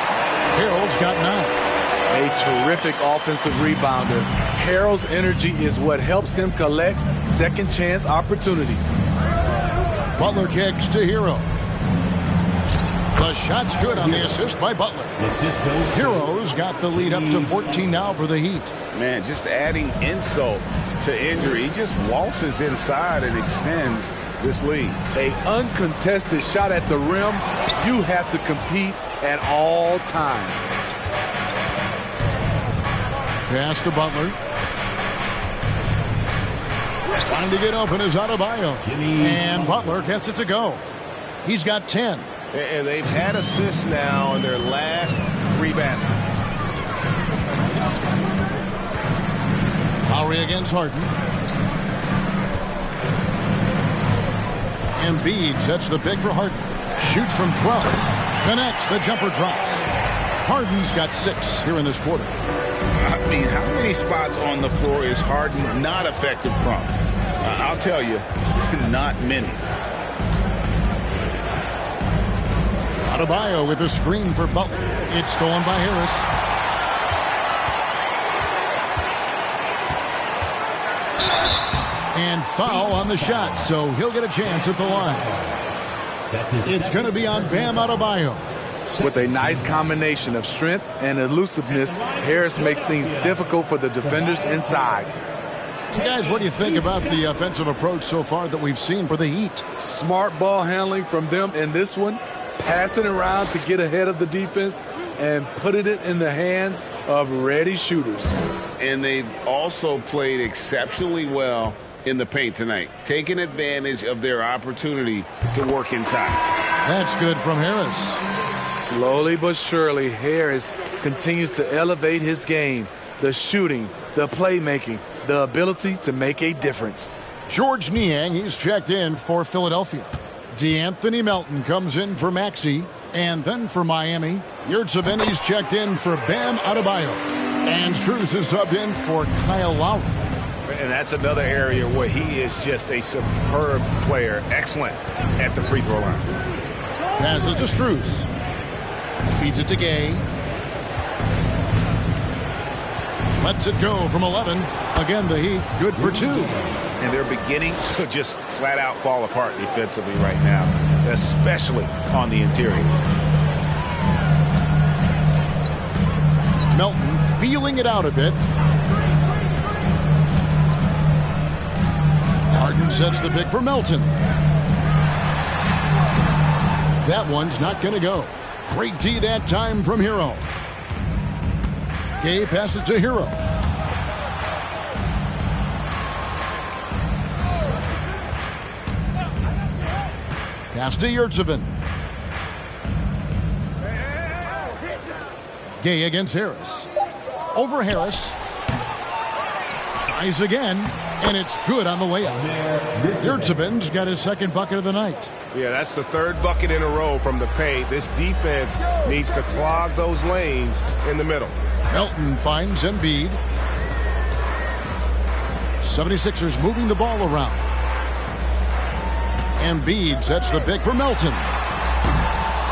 [SPEAKER 2] Harrell's got 9.
[SPEAKER 6] A terrific offensive rebounder. Harrell's energy is what helps him collect second chance opportunities.
[SPEAKER 2] Butler kicks to Hero. The shot's good on the assist by Butler. Hero's got the lead up to 14 now for the Heat.
[SPEAKER 5] Man, just adding insult to injury. He just waltzes inside and extends this lead.
[SPEAKER 6] A uncontested shot at the rim. You have to compete at all times.
[SPEAKER 2] Pass to Butler. Trying to get open is Adebayo. And Butler gets it to go. He's got 10.
[SPEAKER 12] And they've had assists now in their last 3 baskets.
[SPEAKER 2] Lowry against Harden. Embiid sets the pick for Harden. Shoots from 12. Connects. The jumper drops. Harden's got 6 here in this quarter.
[SPEAKER 5] I mean, how many spots on the floor is Harden not effective from? I'll tell you, not many.
[SPEAKER 2] Adebayo with a screen for Butler. It's stolen by Harris. And foul on the shot, so he'll get a chance at the line. It's going to be on Bam Adebayo.
[SPEAKER 6] With a nice combination of strength and elusiveness, Harris makes things difficult for the defenders inside.
[SPEAKER 2] And guys, what do you think about the offensive approach so far that we've seen for the Heat?
[SPEAKER 6] Smart ball handling from them in this one. Passing around to get ahead of the defense and putting it in the hands of ready shooters.
[SPEAKER 5] And they've also played exceptionally well in the paint tonight, taking advantage of their opportunity to work inside.
[SPEAKER 2] That's good from Harris.
[SPEAKER 6] Slowly but surely, Harris continues to elevate his game. The shooting, the playmaking, the ability to make a difference.
[SPEAKER 2] George Niang, he's checked in for Philadelphia. DeAnthony Melton comes in for Maxey. And then for Miami, Yurtseven, he's checked in for Bam Adebayo. And Strus is subbed in for Kyle Lowry.
[SPEAKER 12] And that's another area where he is just a superb player. Excellent at the free throw line.
[SPEAKER 2] Passes to Strus. Feeds it to Gay. Lets it go from 11. Again, the Heat good for 2.
[SPEAKER 12] And they're beginning to just flat out fall apart defensively right now, especially on the interior.
[SPEAKER 2] Melton feeling it out a bit. Harden sets the pick for Melton. That one's not going to go. Great D that time from Hero. Gay passes to Hero. Pass to Yurtseven. Gay against Harris. Over Harris. Tries again, and it's good on the layup. Yurtseven's got his second bucket of the night.
[SPEAKER 12] Yeah, that's the 3rd bucket in a row from the paint. This defense needs to clog those lanes in the middle.
[SPEAKER 2] Melton finds Embiid. 76ers moving the ball around. Embiid sets the pick for Melton.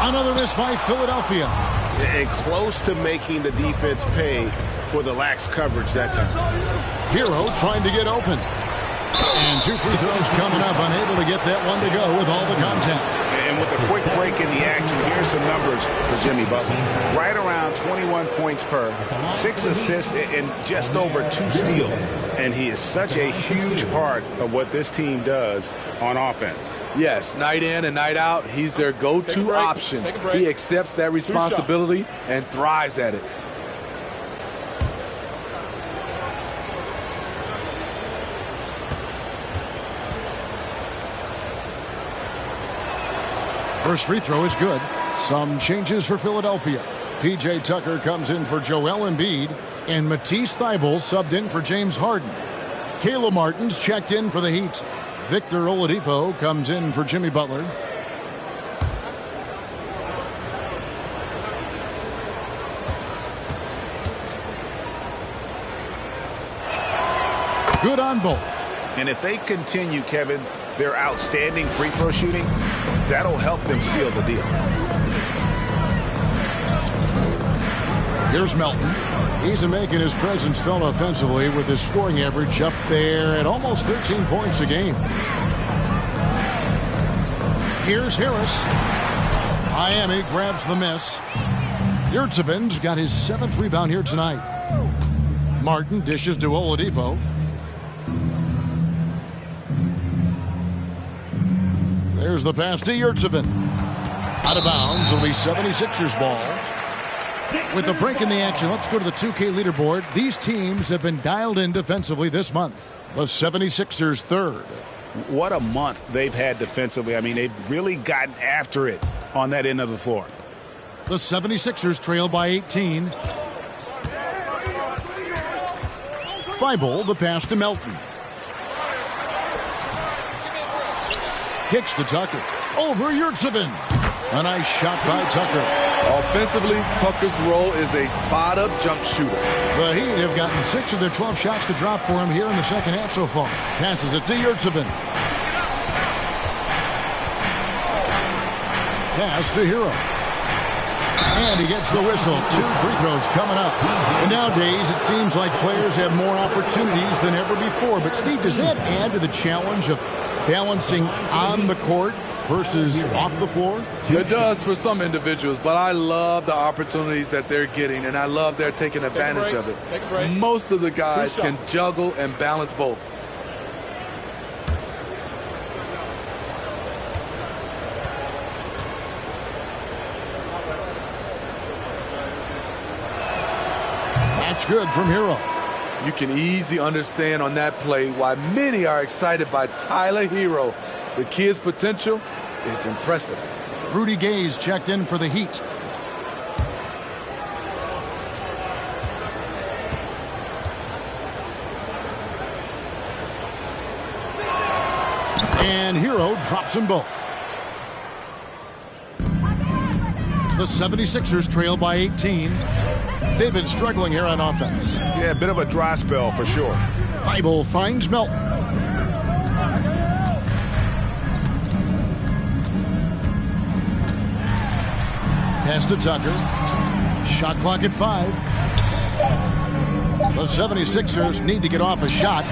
[SPEAKER 2] Another miss by Philadelphia.
[SPEAKER 4] And close to making the defense pay for the lax coverage that time.
[SPEAKER 2] Hero trying to get open. And 2 free throws coming up, unable to get that one to go with all the contact.
[SPEAKER 12] And with a quick break in the action, here's some numbers for Jimmy Butler. Right around 21 points per, 6 assists, and just over 2 steals. And he is such a huge part of what this team does on offense.
[SPEAKER 6] Yes, night in and night out, he's their go-to option. He accepts that responsibility and thrives at it.
[SPEAKER 2] First free throw is good. Some changes for Philadelphia. P.J. Tucker comes in for Joel Embiid, and Matisse Thybulle subbed in for James Harden. Caleb Martin's checked in for the Heat. Victor Oladipo comes in for Jimmy Butler. Good on both.
[SPEAKER 12] And if they continue, Kevin, their outstanding free throw shooting, that'll help them seal the deal.
[SPEAKER 2] Here's Melton. He's making his presence felt offensively with his scoring average up there at almost 13 points a game. Here's Harris. Miami grabs the miss. Yurtseven's got his 7th rebound here tonight. Martin dishes to Oladipo. There's the pass to Yurtseven. Out of bounds, it'll be 76ers ball. With the break in the action, let's go to the 2K leaderboard. These teams have been dialed in defensively this month. The 76ers third.
[SPEAKER 12] What a month they've had defensively. I mean, they've really gotten after it on that end of the floor.
[SPEAKER 2] The 76ers trail by 18. Thybulle, the pass to Melton. Kicks to Tucker. Over Yurtseven. A nice shot by Tucker.
[SPEAKER 6] Offensively, Tucker's role is a spot-up jump shooter.
[SPEAKER 2] The Heat have gotten 6 of their 12 shots to drop for him here in the second half so far. Passes it to Yurtseven. Pass to Hero. And he gets the whistle. 2 free throws coming up. And nowadays, it seems like players have more opportunities than ever before. But, Steve, does that add to the challenge of balancing on the court versus off the floor?
[SPEAKER 6] It does for some individuals, but I love the opportunities that they're getting, and I love they're taking advantage of it. Most of the guys can juggle and balance both.
[SPEAKER 2] That's good from Hero.
[SPEAKER 6] You can easily understand on that play why many are excited by Tyler Hero. The kid's potential is impressive.
[SPEAKER 2] Rudy Gay's checked in for the Heat. And Hero drops them both. The 76ers trail by 18. They've been struggling here on offense.
[SPEAKER 12] Yeah, a bit of a dry spell for sure.
[SPEAKER 2] Thybulle finds Melton. Pass to Tucker. Shot clock at 5. The 76ers need to get off a shot.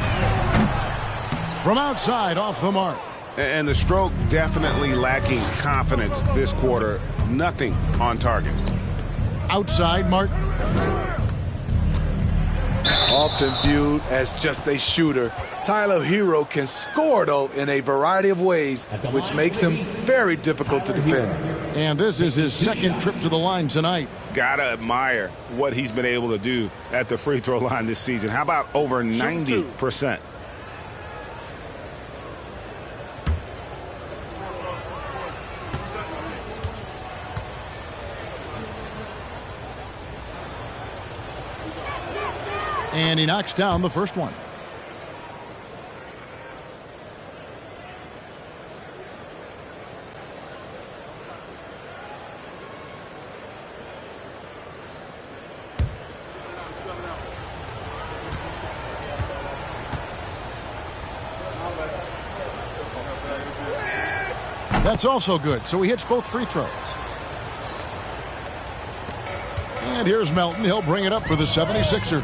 [SPEAKER 2] From outside, off the mark.
[SPEAKER 4] And the stroke definitely lacking confidence this quarter. Nothing on target.
[SPEAKER 2] Outside, Martin.
[SPEAKER 6] Often viewed as just a shooter, Tyler Hero can score, though, in a variety of ways, which makes him very difficult to defend.
[SPEAKER 2] And this is his 2nd trip to the line tonight.
[SPEAKER 12] Gotta admire what he's been able to do at the free throw line this season. How about over 90%?
[SPEAKER 2] And he knocks down the first one. That's also good, so he hits both free throws. And here's Melton. He'll bring it up for the 76ers.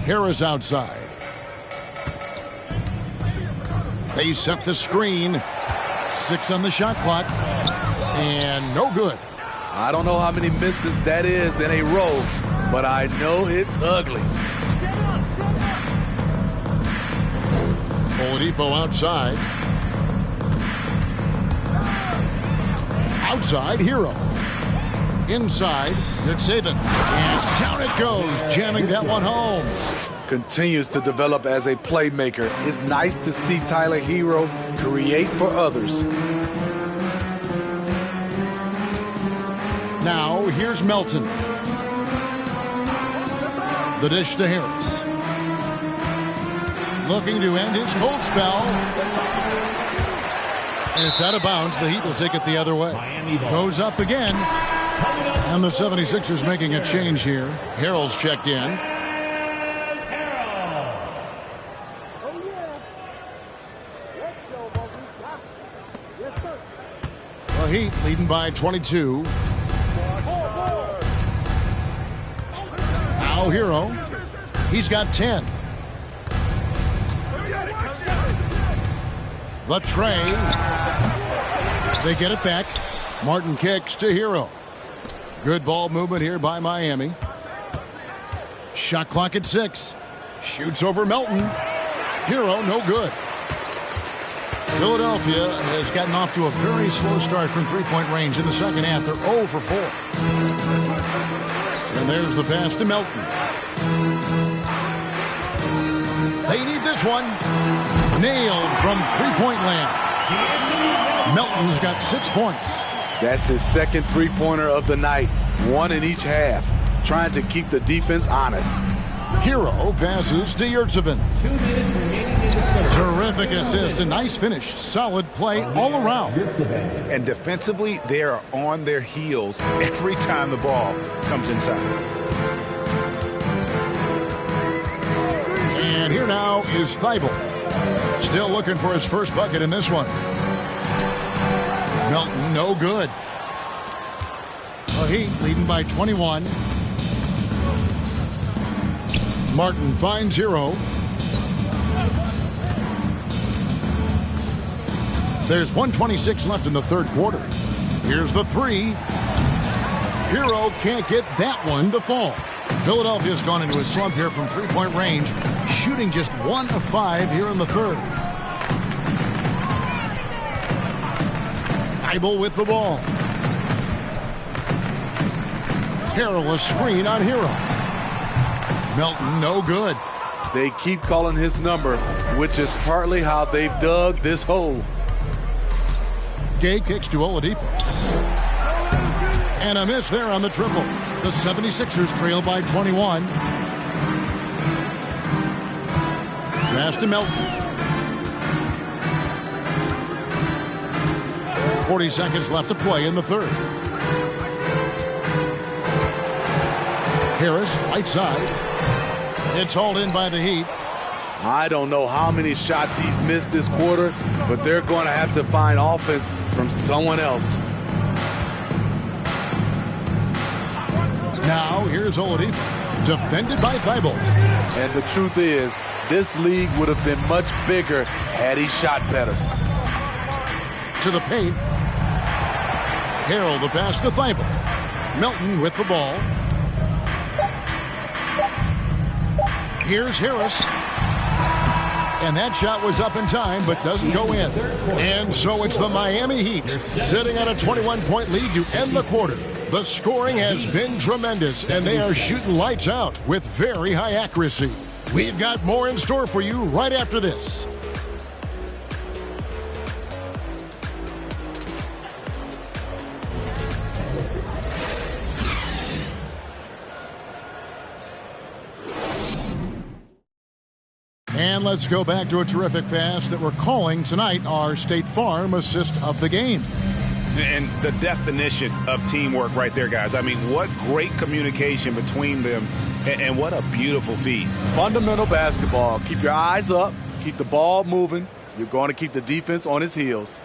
[SPEAKER 2] Harris outside. They set the screen. 6 on the shot clock. And no good.
[SPEAKER 6] I don't know how many misses that is in a row, but I know it's ugly.
[SPEAKER 2] Oladipo outside. Outside, Hero. Inside, Yurtseven. And down it goes, jamming that one home.
[SPEAKER 6] Continues to develop as a playmaker. It's nice to see Tyler Hero create for others.
[SPEAKER 2] Now, here's Melton. The dish to Harris. Looking to end his cold spell. And it's out of bounds. The Heat will take it the other way. Goes up again. And the 76ers making a change here. Harrell's checked in. The Heat leading by 22. Now Hero. He's got 10. The tray. They get it back. Martin kicks to Hero. Good ball movement here by Miami. Shot clock at 6. Shoots over Melton. Hero, no good. Philadelphia has gotten off to a very slow start from three-point range in the second half. They're 0 for 4. And there's the pass to Melton. They need this one. Nailed from three-point land. Melton's got 6 points.
[SPEAKER 6] That's his second three-pointer of the night. 1 in each half. Trying to keep the defense honest.
[SPEAKER 2] Hero passes to Yurtseven. Terrific assist. A nice finish. Solid play all around.
[SPEAKER 12] And defensively, they are on their heels every time the ball comes inside.
[SPEAKER 2] And here now is Thibault. Still looking for his first bucket in this one. Melton, no good. The Heat leading by 21. Martin finds Hero. There's 1:26 left in the third quarter. Here's the three. Hero can't get that one to fall. Philadelphia's gone into a slump here from three-point range, shooting just 1 of 5 here in the third. Thibault with the ball. Harrell a screen on Hero. Melton, no good.
[SPEAKER 6] They keep calling his number, which is partly how they've dug this hole.
[SPEAKER 2] Gay kicks to Oladipo. And a miss there on the triple. The 76ers trail by 21. Pass to Melton. 40 seconds left to play in the third. Harris, right side. It's hauled in by the Heat.
[SPEAKER 6] I don't know how many shots he's missed this quarter, but they're going to have to find offense from someone else.
[SPEAKER 2] Now, here's Oladipo. Defended by Thibault.
[SPEAKER 6] And the truth is, this league would have been much bigger had he shot better.
[SPEAKER 2] To the paint. Harrell the pass to Thibault. Melton with the ball. Here's Harris. And that shot was up in time, but doesn't go in. And so it's the Miami Heat sitting on a 21-point lead to end the quarter. The scoring has been tremendous, and they are shooting lights out with very high accuracy. We've got more in store for you right after this. And let's go back to a terrific pass that we're calling tonight our State Farm assist of the game.
[SPEAKER 12] And the definition of teamwork right there, guys. I mean, what great communication between them, and what a beautiful feat.
[SPEAKER 6] Fundamental basketball. Keep your eyes up. Keep the ball moving. You're going to keep the defense on its heels.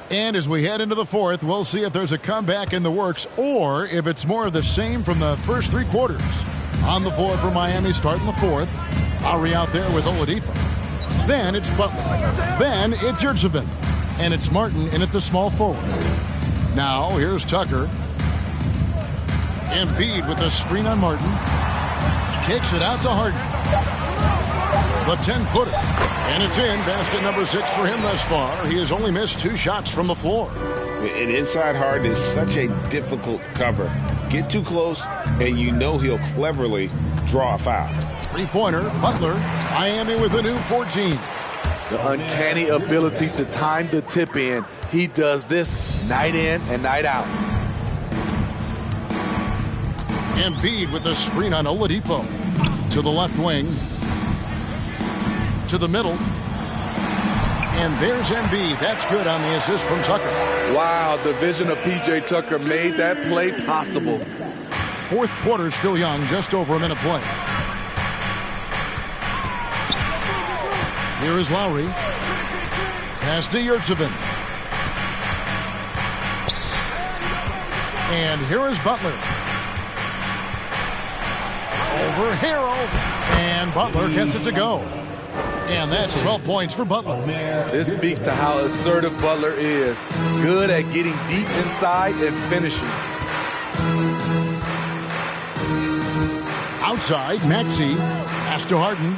[SPEAKER 2] And as we head into the fourth, we'll see if there's a comeback in the works or if it's more of the same from the first three quarters. On the floor for Miami starting the fourth. Lowry out there with Oladipo. Then it's Butler. Then it's Yurtseven. And it's Martin in at the small forward. Now here's Tucker. Embiid with a screen on Martin. Kicks it out to Harden. The 10-footer. And it's in. Basket number 6 for him thus far. He has only missed 2 shots from the floor.
[SPEAKER 4] And inside Harden is such a difficult cover. Get too close, and you know he'll cleverly draw a foul.
[SPEAKER 2] Three-pointer, Butler. Miami with a new 14.
[SPEAKER 6] The uncanny ability to time the tip in. He does this night in and night out.
[SPEAKER 2] Embiid with a screen on Oladipo. To the left wing. To the middle. And there's Embiid. That's good on the assist from Tucker.
[SPEAKER 6] Wow, the vision of P.J. Tucker made that play possible.
[SPEAKER 2] Fourth quarter still young, just over a minute play. Here is Lowry. Pass to Yurtseven. And here is Butler. Over Harrell. And Butler gets it to go. And that's 12 points for Butler.
[SPEAKER 6] This speaks to how assertive Butler is. Good at getting deep inside and finishing.
[SPEAKER 2] Outside, Maxey. Pass to Harden.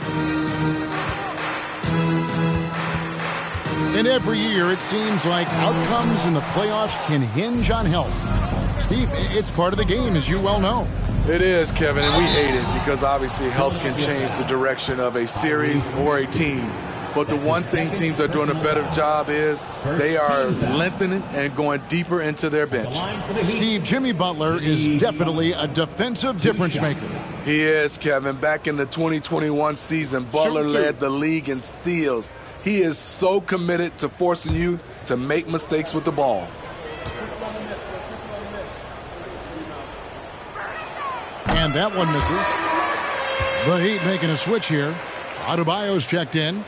[SPEAKER 2] And every year it seems like outcomes in the playoffs can hinge on health. Steve, it's part of the game, as you well know.
[SPEAKER 6] It is, Kevin, and we hate it because obviously health can change the direction of a series or a team. But the one thing teams are doing a better job is they are lengthening and going deeper into their bench.
[SPEAKER 2] Steve, Jimmy Butler is definitely a defensive difference maker.
[SPEAKER 6] He is, Kevin. Back in the 2021 season, Butler led the league in steals. He is so committed to forcing you to make mistakes with the ball.
[SPEAKER 2] And that one misses. The Heat making a switch here. Adebayo's checked in.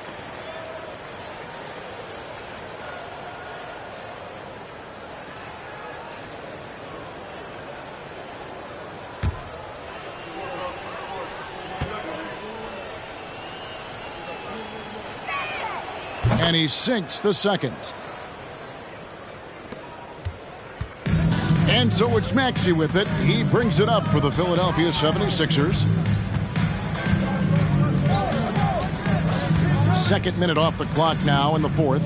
[SPEAKER 2] And he sinks the second. And so it's Maxey with it. He brings it up for the Philadelphia 76ers. Second minute off the clock now in the fourth.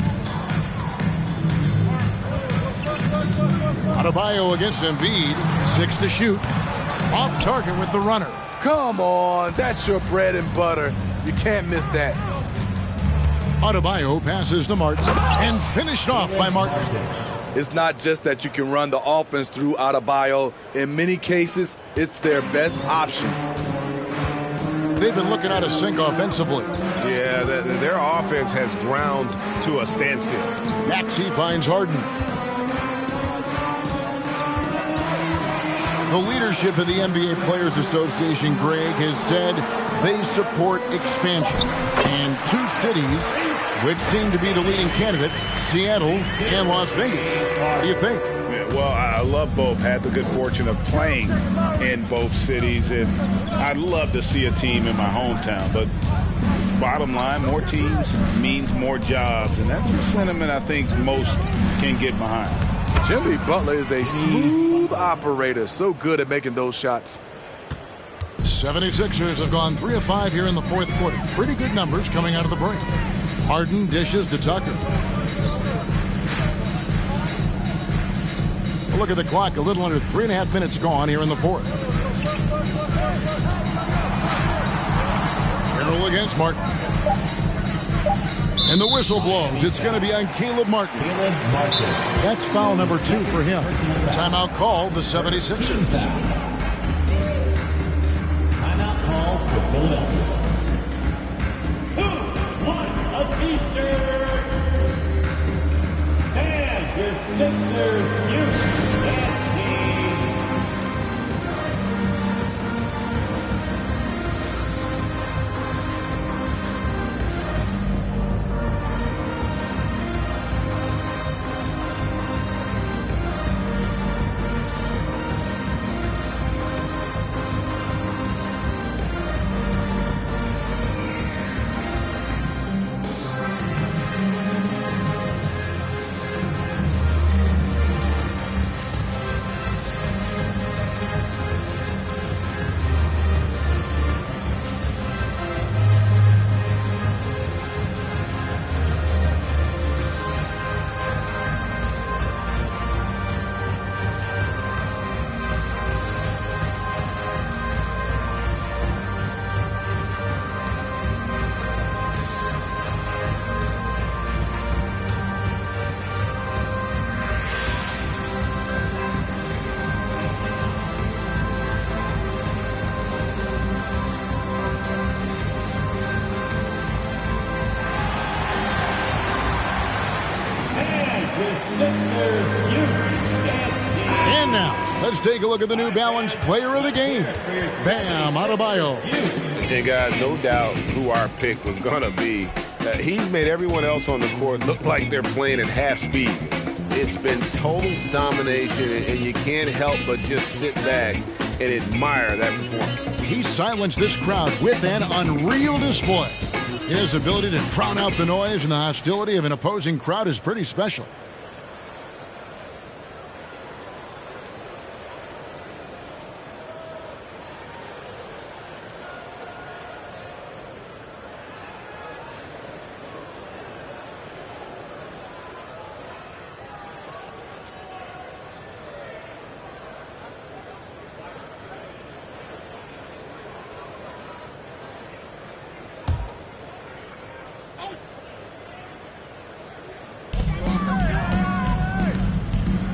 [SPEAKER 2] Adebayo against Embiid. 6 to shoot. Off target with the runner.
[SPEAKER 6] Come on, that's your bread and butter. You can't miss that.
[SPEAKER 2] Adebayo passes to Martin and finished off by Martin.
[SPEAKER 6] It's not just that you can run the offense through Adebayo. In many cases, it's their best option.
[SPEAKER 2] They've been looking out of sync offensively.
[SPEAKER 4] Yeah, their offense has ground to a standstill.
[SPEAKER 2] Maxey finds Harden. The leadership of the NBA Players Association, Greg, has said they support expansion. And 2 cities which seem to be the leading candidates, Seattle and Las Vegas. What do you think?
[SPEAKER 4] Yeah, well, I love both. Had the good fortune of playing in both cities, and I'd love to see a team in my hometown. But bottom line, more teams means more jobs, and that's a sentiment I think most can get behind.
[SPEAKER 6] Jimmy Butler is a smooth operator, so good at making those shots.
[SPEAKER 2] 76ers have gone 3 of 5 here in the fourth quarter. Pretty good numbers coming out of the break. Harden dishes to Tucker. Look at the clock. A little under 3.5 minutes gone here in the fourth. Harrell against Martin. And the whistle blows. It's going to be on Caleb Martin. That's foul number 2 for him. Timeout called the 76ers.
[SPEAKER 9] Timeout called for Philadelphia. Sixers, Houston.
[SPEAKER 2] And now, let's take a look at the New Balance Player of the Game, Bam Adebayo.
[SPEAKER 8] And guys, no doubt who our pick was going to be. He's made everyone else on the court look like they're playing at half speed. It's been total domination, and you can't help but just sit back and admire that performance.
[SPEAKER 2] He silenced this crowd with an unreal display. His ability to drown out the noise and the hostility of an opposing crowd is pretty special.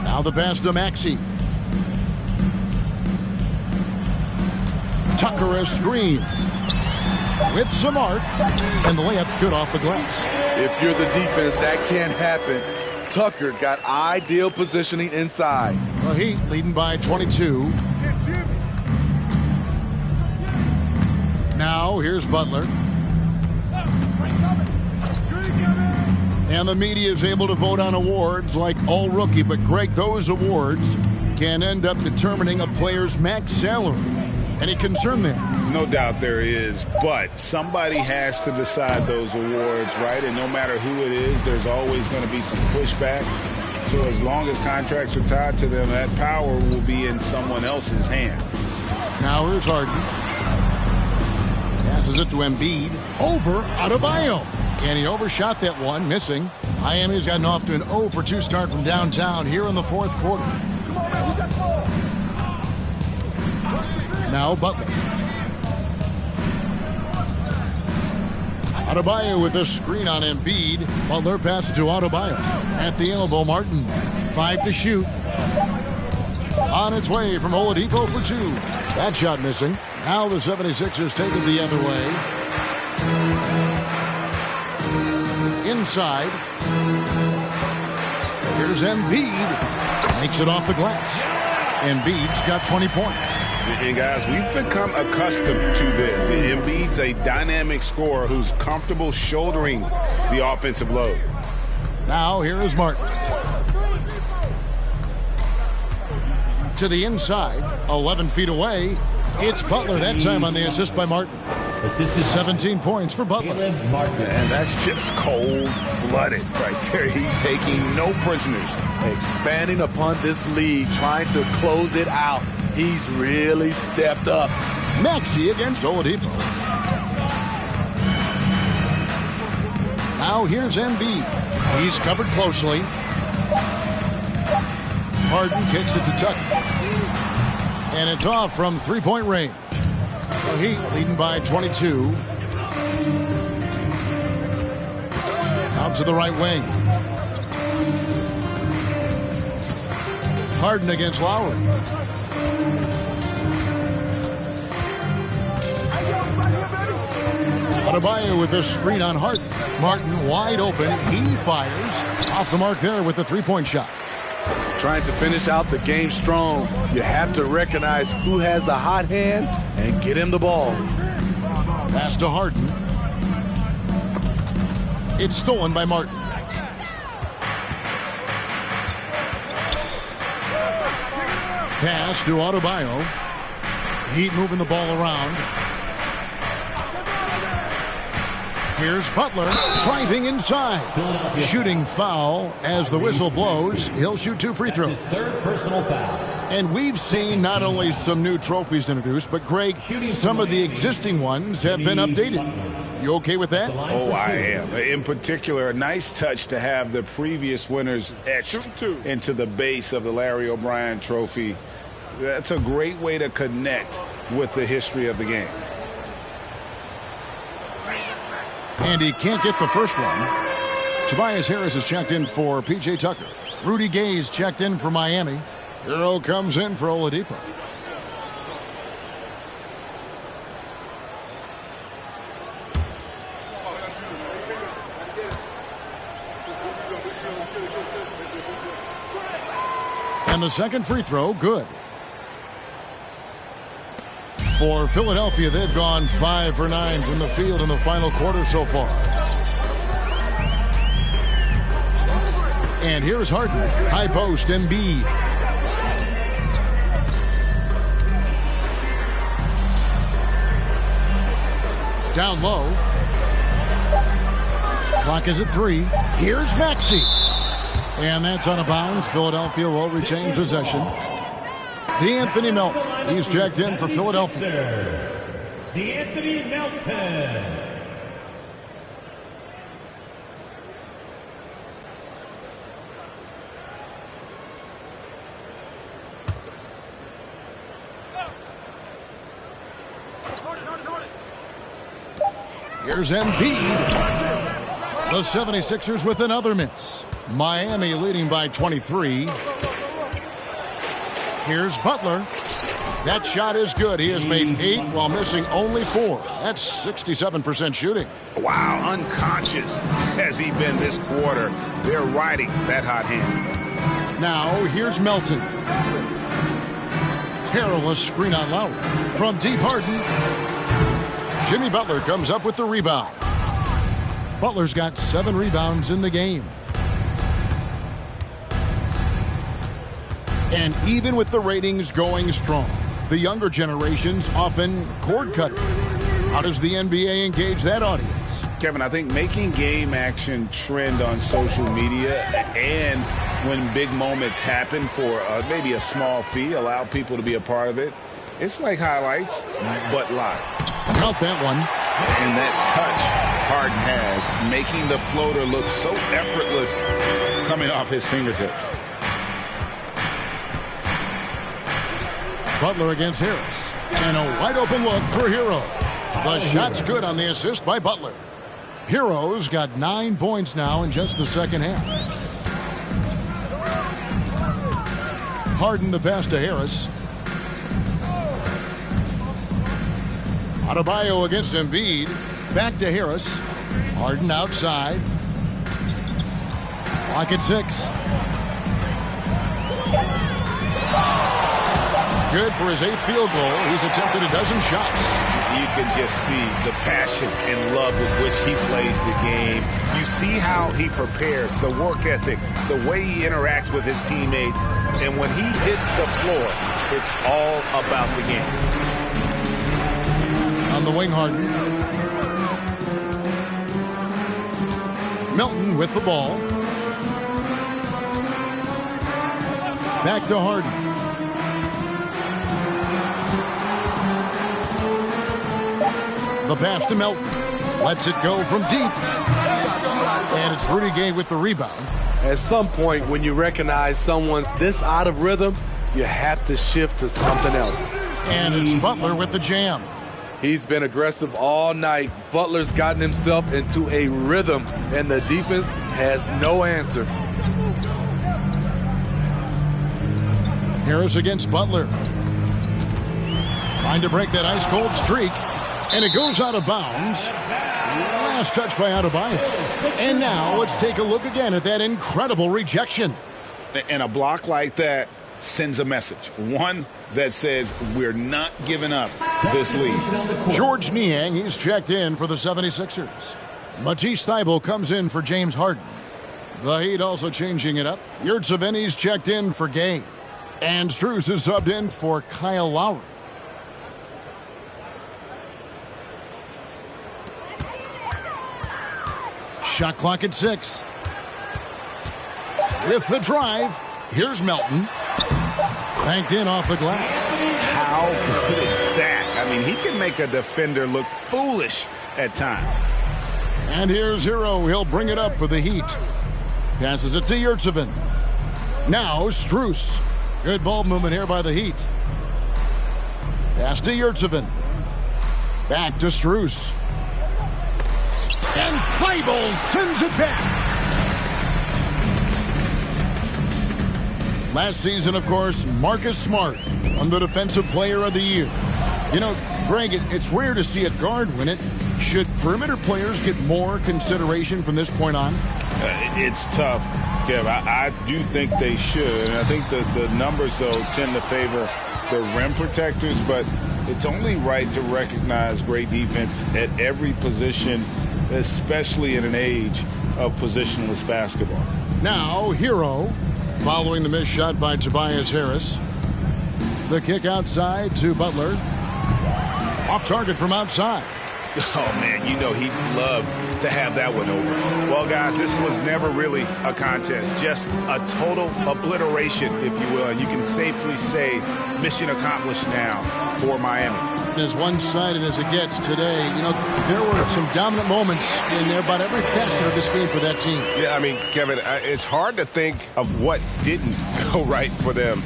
[SPEAKER 2] Now the pass to Maxey. Tucker a screen. With some arc. And the layup's good off the glass.
[SPEAKER 6] If you're the defense, that can't happen. Tucker got ideal positioning inside.
[SPEAKER 2] The Heat leading by 22. Now here's Butler. And the media is able to vote on awards like All Rookie. But, Greg, those awards can end up determining a player's max salary. Any concern there?
[SPEAKER 5] No doubt there is, but somebody has to decide those awards, right? And no matter who it is, there's always going to be some pushback. So as long as contracts are tied to them, that power will be in someone else's hands.
[SPEAKER 2] Now here's Harden. Passes it to Embiid. Over Adebayo. And he overshot that one, missing. Miami's gotten off to an 0-for-2 start from downtown here in the fourth quarter. Now Butler. Adebayo with a screen on Embiid. Butler passes to Adebayo. At the elbow, Martin. 5 to shoot. On its way from Oladipo for 2. That shot missing. Now the 76ers take it the other way. Inside. Here's Embiid. Makes it off the glass. Embiid's got 20 points.
[SPEAKER 5] And guys, we've become accustomed to this. Embiid's a dynamic scorer who's comfortable shouldering the offensive load.
[SPEAKER 2] Now here is Martin. To the inside, 11 feet away. It's Butler that time on the assist by Martin. 17 points for Butler.
[SPEAKER 5] And that's just cold-blooded right there. He's taking no prisoners.
[SPEAKER 6] Expanding upon this lead, trying to close it out. He's really stepped up.
[SPEAKER 2] Maxey against Oladipo. Now here's Embiid. He's covered closely. Harden kicks it to Tucker. And it's off from three-point range. The Heat leading by 22. Out to the right wing. Harden against Lowry. Adebayo with a screen on Harden. Martin wide open. He fires. Off the mark there with the three-point shot.
[SPEAKER 6] trying to finish out the game strong. You have to recognize who has the hot hand and get him the ball.
[SPEAKER 2] Pass to Harden. It's stolen by Martin. Pass to Adebayo. Heat moving the ball around. Here's Butler driving inside. Shooting foul as the whistle blows. He'll shoot 2 free throws.
[SPEAKER 9] Third personal foul.
[SPEAKER 2] And we've seen not only some new trophies introduced, but Greg, some of the existing ones have been updated. You okay with that?
[SPEAKER 5] Oh, I am. In particular, a nice touch to have the previous winners etched into the base of the Larry O'Brien trophy. That's a great way to connect with the history of the game.
[SPEAKER 2] And he can't get the first one. Tobias Harris is checked in for P.J. Tucker. Rudy Gay is checked in for Miami. Hero comes in for Oladipo. And the second free throw, good. For Philadelphia, they've gone 5 for 9 from the field in the final quarter so far. And here's Harden. High post, Embiid. Down low. Clock is at 3. Here's Maxey. And that's out of bounds. Philadelphia will retain possession. DeAnthony Melton. He's checked in for Philadelphia.
[SPEAKER 9] DeAnthony Melton.
[SPEAKER 2] Here's Embiid. The 76ers with another miss. Miami leading by 23. Here's Butler. That shot is good. He has made 8 while missing only 4. That's 67% shooting.
[SPEAKER 5] Wow, unconscious has he been this quarter. They're riding that hot hand.
[SPEAKER 2] Now here's Melton. Perilous screen on Lowry. From deep, Harden. Jimmy Butler comes up with the rebound. Butler's got 7 rebounds in the game. And even with the ratings going strong, the younger generations often cord cutting. How does the NBA engage that audience?
[SPEAKER 5] Kevin, I think making game action trend on social media and when big moments happen for maybe a small fee, allow people to be a part of it. It's like highlights, but live.
[SPEAKER 2] Count that one.
[SPEAKER 5] And that touch Harden has, making the floater look so effortless coming off his fingertips.
[SPEAKER 2] Butler against Harris. And a wide open look for Hero. The shot's good on the assist by Butler. Hero's got 9 points now in just the second half. Harden the pass to Harris. Adebayo against Embiid. Back to Harris. Harden outside. Clock at 6. Good for his 8th field goal. He's attempted a dozen shots.
[SPEAKER 5] You can just see the passion and love with which he plays the game. You see how he prepares, the work ethic, the way he interacts with his teammates. And when he hits the floor, it's all about the game.
[SPEAKER 2] On the wing, Harden. Melton with the ball. Back to Harden. The pass to Melton. Lets it go from deep. And it's Rudy Gay with the rebound.
[SPEAKER 6] At some point, when you recognize someone's this out of rhythm, you have to shift to something else.
[SPEAKER 2] And it's Butler with the jam.
[SPEAKER 6] He's been aggressive all night. Butler's gotten himself into a rhythm, and the defense has no answer.
[SPEAKER 2] Harris against Butler. Trying to break that ice-cold streak. And it goes out of bounds. Last touch by Adebayo. And now let's take a look again at that incredible rejection.
[SPEAKER 5] And a block like that sends a message. One that says we're not giving up this lead.
[SPEAKER 2] George Niang, he's checked in for the 76ers. Matisse Thybulle comes in for James Harden. The Heat also changing it up. Yurtseven's checked in for Gay. And Strus is subbed in for Kyle Lowry. Shot clock at 6. With the drive, here's Melton. Banked in off the glass.
[SPEAKER 5] How good is that? I mean, he can make a defender look foolish at times.
[SPEAKER 2] And here's Hero. He'll bring it up for the Heat. Passes it to Yurtseven. Now Strus. Good ball movement here by the Heat. Pass to Yurtseven. Back to Strus. And Thybulle sends it back. Last season, of course, Marcus Smart won the Defensive Player of the Year. You know, Greg, it's rare to see a guard win it. Should perimeter players get more consideration from this point on?
[SPEAKER 5] It's tough, Kev. I do think they should. And I think the numbers, though, tend to favor the rim protectors. But it's only right to recognize great defense at every position, especially in an age of positionless basketball.
[SPEAKER 2] Now, Hero, following the missed shot by Tobias Harris. The kick outside to Butler. Off target from outside.
[SPEAKER 5] Oh, man, you know he'd love to have that one over. Well, guys, this was never really a contest, just a total obliteration, if you will. And you can safely say mission accomplished now for Miami.
[SPEAKER 2] As one-sided as it gets today, you know, there were some dominant moments in about every facet of this game for that team.
[SPEAKER 13] Yeah, I mean, Kevin, it's hard to think of what didn't go right for them.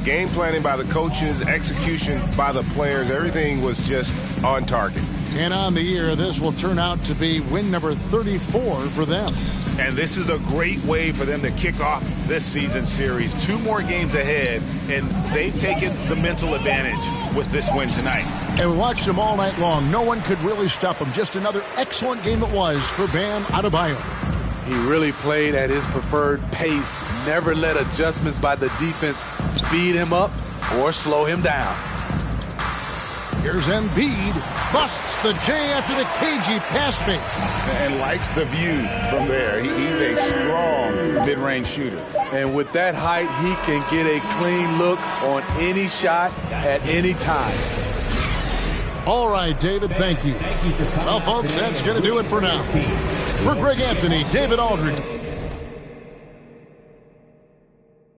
[SPEAKER 13] Game planning by the coaches, execution by the players, everything was just on target.
[SPEAKER 2] And on the year, this will turn out to be win number 34 for them.
[SPEAKER 5] And this is a great way for them to kick off this season series. 2 more games ahead, and they've taken the mental advantage with this win tonight.
[SPEAKER 2] And we watched them all night long. No one could really stop them. Just another excellent game it was for Bam Adebayo.
[SPEAKER 6] He really played at his preferred pace, never let adjustments by the defense speed him up or slow him down.
[SPEAKER 2] Here's Embiid, busts the J after the KG pass fake.
[SPEAKER 5] And likes the view from there. He's a strong mid-range shooter.
[SPEAKER 6] And with that height, he can get a clean look on any shot at any time.
[SPEAKER 2] All right, David, thank you. Well, folks, that's going to do it for now. For Greg Anthony, David Aldridge.